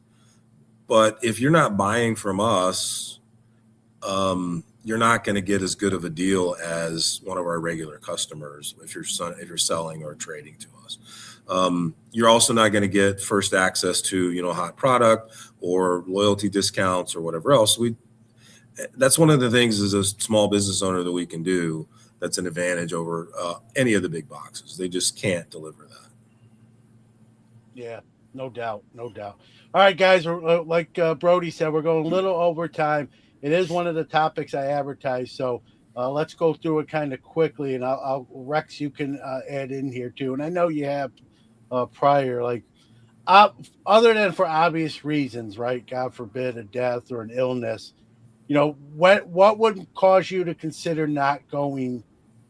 But if you're not buying from us, you're not going to get as good of a deal as one of our regular customers if you're selling or trading to us. You're also not going to get first access to hot product or loyalty discounts or whatever else. That's one of the things as a small business owner that we can do. That's an advantage over any of the big boxes. They just can't deliver that. Yeah, no doubt. All right, guys, like Brody said, we're going a little over time. It is one of the topics I advertised, so let's go through it kind of quickly, and I'll Rex, you can add in here too. And I know you have prior, like other than for obvious reasons, right? God forbid a death or an illness. What would cause you to consider not going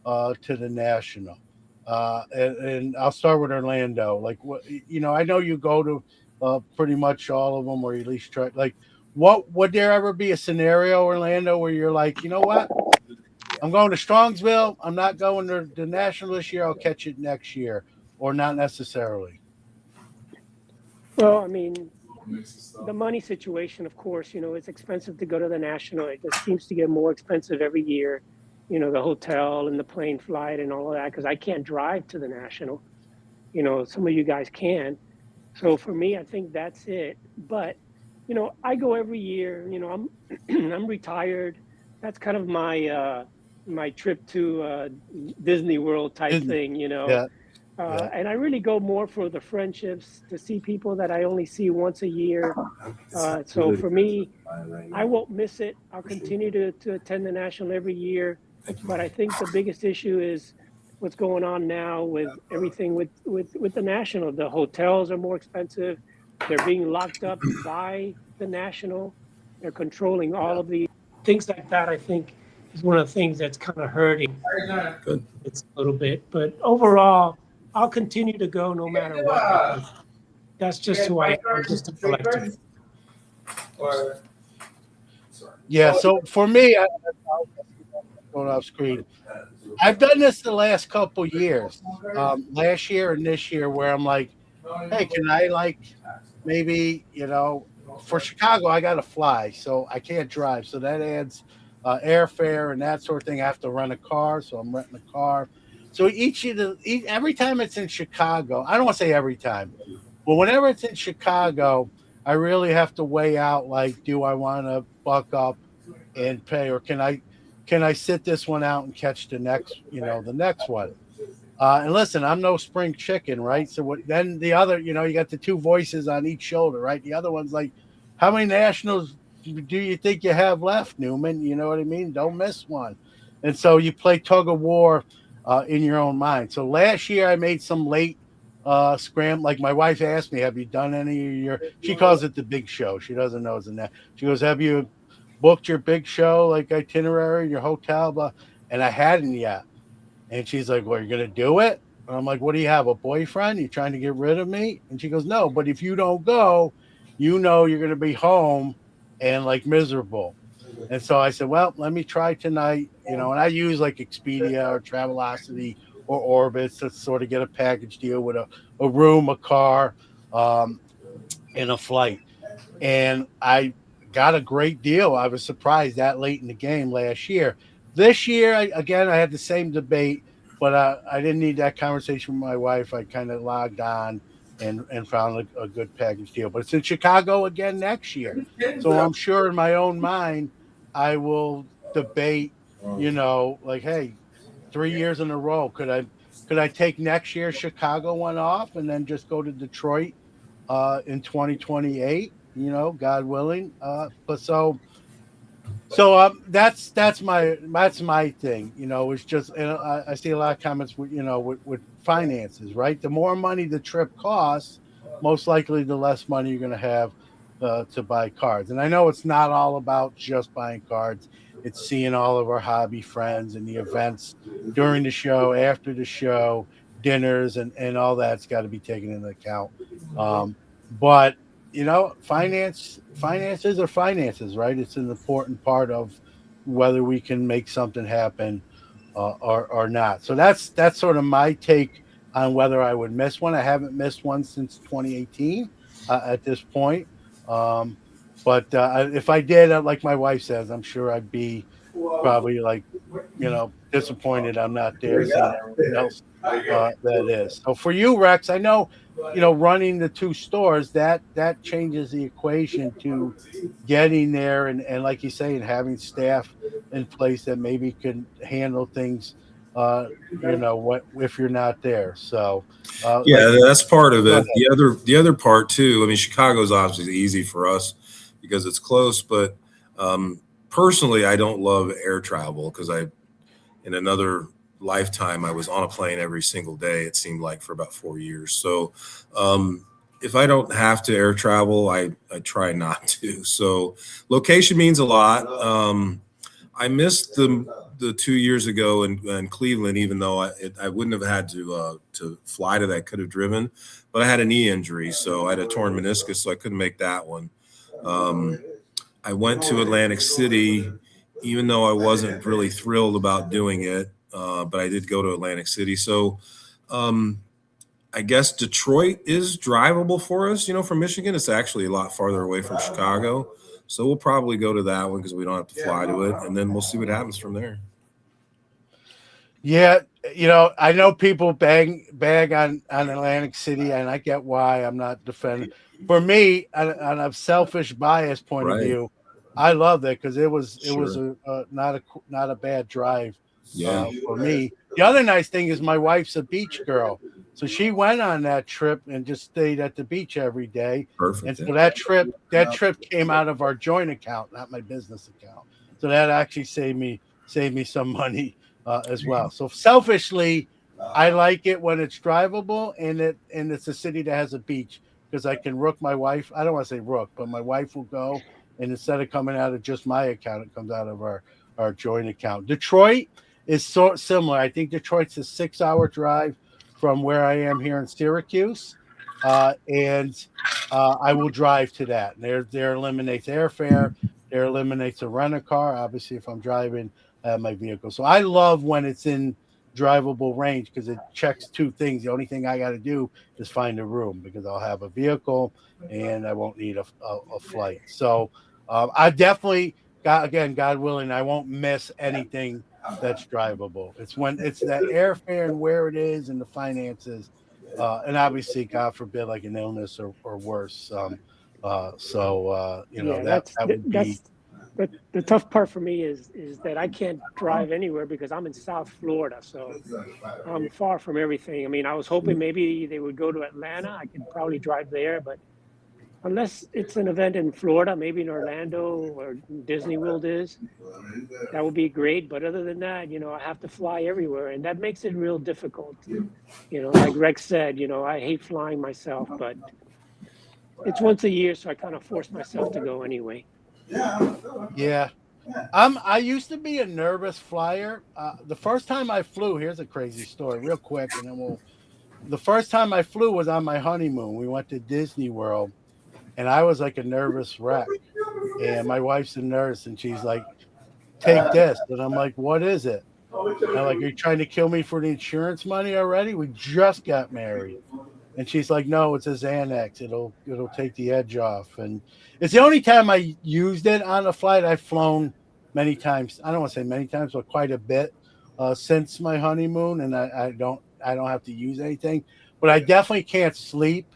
to the national? And I'll start with Orlando. Like, what, I know you go to pretty much all of them, or at least try. Like, what would there ever be a scenario, Orlando, where you're like, you know what? I'm going to Strongsville. I'm not going to the national this year. I'll catch it next year, or not necessarily. Well, I mean, the money situation, of course, it's expensive to go to the national. It just seems to get more expensive every year. The hotel and the plane flight and all of that, because I can't drive to the national. Some of you guys can. So for me, I think that's it. But, I go every year. I'm I'm retired. That's kind of my my trip to Disney World type thing, Yeah. And I really go more for the friendships, to see people that I only see once a year. So for me, I won't miss it. I'll continue to attend the national every year. But I think the biggest issue is what's going on now with everything with the national. The hotels are more expensive. They're being locked up by the national. They're controlling all of the things like that. I think is one of the things that's kind of hurting it's a little bit. But overall, I'll continue to go no matter what, because that's just who I am. I'm just a collector. Yeah. So for me, going off screen, I've done this the last couple years, last year and this year, where I'm like, hey, can I maybe for Chicago I got to fly, so I can't drive, so that adds airfare and that sort of thing. I have to rent a car, so I'm renting a car. So every time it's in Chicago, I don't want to say every time, but whenever it's in Chicago, I really have to weigh out, like, do I want to buck up and pay, or can I sit this one out and catch the next one? And listen, I'm no spring chicken, right? So then the other, you got the two voices on each shoulder, right? The other one's like, how many nationals do you think you have left, Newman? You know what I mean? Don't miss one. And so you play tug of war in your own mind. So last year I made some late scram. Like, my wife asked me, have you done any of she calls it the big show. She doesn't know it's in that. She goes, have you booked your big show, like itinerary, your hotel? Blah. And I hadn't yet. And she's like, well, you're going to do it? And I'm like, what do you have, a boyfriend? You trying to get rid of me? And she goes, no, but if you don't go, you're going to be home and like miserable. And so I said, well, let me try tonight, and I use like Expedia or Travelocity or Orbitz to sort of get a package deal with a room, a car, and a flight. And I got a great deal. I was surprised that late in the game last year. This year, I had the same debate, but I didn't need that conversation with my wife. I kind of logged on and found a good package deal. But it's in Chicago again next year. So I'm sure in my own mind, I will debate, like, hey, 3 years in a row, could I take next year's Chicago one off and then just go to Detroit in 2028, God willing. But so that's my thing, it's just, and I see a lot of comments with, with finances, right? The more money the trip costs, most likely the less money you're going to have to buy cards. And I know it's not all about just buying cards. It's seeing all of our hobby friends and the events during the show, after the show, dinners, and all that's got to be taken into account. But finances are finances, right? It's an important part of whether we can make something happen or not. So that's sort of my take on whether I would miss one. I haven't missed one since 2018 at this point. But if I did, like my wife says, I'm sure I'd be probably like, disappointed I'm not there seeing everyone else that is. So for you, Rex, I know, running the two stores, that changes the equation to getting there and like you say, and having staff in place that maybe can handle things, what if you're not there. So that's part of it. The other part too, I mean, Chicago's obviously easy for us because it's close, but personally, I don't love air travel because in another lifetime, I was on a plane every single day, it seemed like, for about 4 years. So if I don't have to air travel, I try not to. So location means a lot. I missed the 2 years ago in Cleveland, even though I wouldn't have had to fly to that, could have driven, but I had a knee injury. So I had a torn meniscus, so I couldn't make that one. I went to Atlantic City, even though I wasn't really thrilled about doing it, but I did go to Atlantic City. So I guess Detroit is drivable for us. From Michigan, it's actually a lot farther away from Chicago. So we'll probably go to that one because we don't have to fly to it, and then we'll see what happens from there. Yeah, I know people bag on Atlantic City, and I get why. I'm not defending. For me, on a selfish bias point of view, I love that because it was not a bad drive for me. The other nice thing is my wife's a beach girl, so she went on that trip and just stayed at the beach every day. Perfect. And so that trip came out of our joint account, not my business account. So that actually saved me some money as well. So selfishly, I like it when it's drivable and it's a city that has a beach because I can rook my wife. I don't want to say rook, but my wife will go, and instead of coming out of just my account, it comes out of our joint account. Detroit is so similar. I think Detroit's a 6-hour drive from where I am here in Syracuse, and I will drive to that. There eliminates airfare. There eliminates a rent-a-car. Obviously, if I'm driving my vehicle. So I love when it's in drivable range because it checks two things. The only thing I got to do is find a room because I'll have a vehicle and I won't need a flight. So I definitely, God willing, I won't miss anything that's drivable. It's when it's that airfare and where it is and the finances, and obviously, God forbid, like an illness or worse. That would be. But the tough part for me is that I can't drive anywhere because I'm in South Florida, so I'm far from everything. I mean, I was hoping maybe they would go to Atlanta. I could probably drive there, but unless it's an event in Florida, maybe in Orlando or Disney World is, that would be great. But other than that, I have to fly everywhere, and that makes it real difficult. Like Rex said, I hate flying myself, but it's once a year, so I kind of force myself to go anyway. Yeah. I used to be a nervous flyer. The first time I flew, here's a crazy story real quick. And then the first time I flew was on my honeymoon. We went to Disney World and I was like a nervous wreck. And my wife's a nurse, and she's like, "Take this," and I'm like, "What is it?" I'm like, "Are you trying to kill me for the insurance money already? We just got married." And she's like, "No, it's a Xanax. It'll take the edge off." And it's the only time I used it on a flight. I've flown many times. I don't want to say many times, but quite a bit since my honeymoon, and I don't have to use anything. But I definitely can't sleep.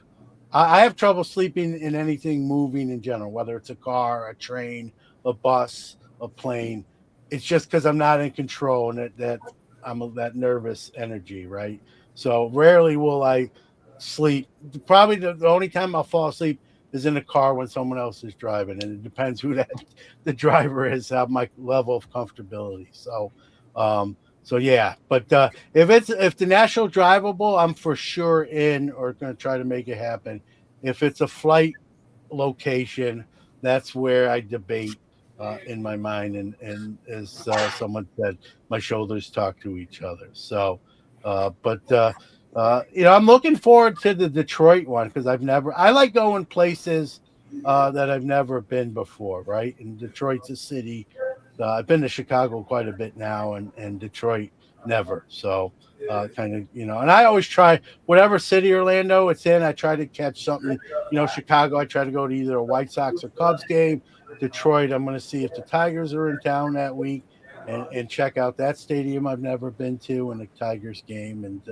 I have trouble sleeping in anything moving in general, whether it's a car, a train, a bus, a plane. It's just because I'm not in control, and that I'm that nervous energy, right? So rarely will I sleep. Probably the only time I'll fall asleep is in a car when someone else is driving, and it depends who the driver is, my level of comfortability. So yeah, but if the national drivable, I'm for sure in, or going to try to make it happen. If it's a flight location, that's where I debate in my mind, and as someone said, my shoulders talk to each other. So, I'm looking forward to the Detroit one because I like going places that I've never been before, right? And Detroit's a city. I've been to Chicago quite a bit now, and Detroit never. So kind of, and I always try whatever city Orlando it's in. I try to catch something. Chicago, I try to go to either a White Sox or Cubs game. Detroit, I'm going to see if the Tigers are in town that week and check out that stadium I've never been to in a Tigers game. And,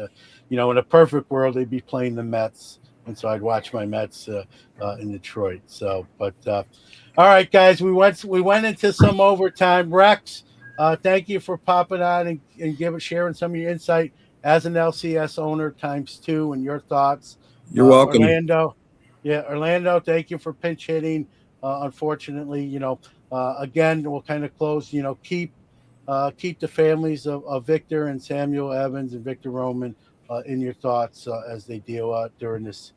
in a perfect world, they'd be playing the Mets. And so I'd watch my Mets in Detroit. So, but all right, guys, we went into some overtime. Rex, thank you for popping on and sharing some of your insight as an LCS owner × 2 and your thoughts. You're welcome. Orlando, thank you for pinch hitting. Unfortunately, again, we'll kind of close. Keep the families of Victor and Samuel Evans and Victor Roman in your thoughts as they deal during this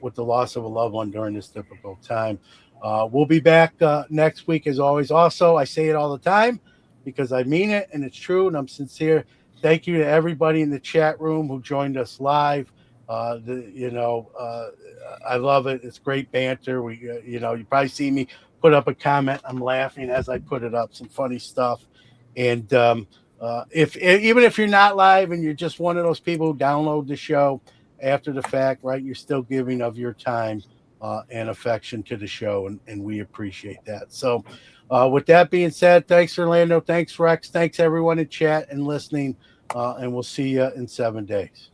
with the loss of a loved one during this difficult time. We'll be back next week as always. Also, I say it all the time because I mean it and it's true and I'm sincere. Thank you to everybody in the chat room who joined us live. I love it. It's great banter. You probably see me put up a comment. I'm laughing as I put it up. Some funny stuff. And even if you're not live and you're just one of those people who download the show after the fact, right? You're still giving of your time and affection to the show, and we appreciate that. So with that being said, thanks, Orlando. Thanks, Rex. Thanks, everyone in chat and listening. And we'll see you in 7 days.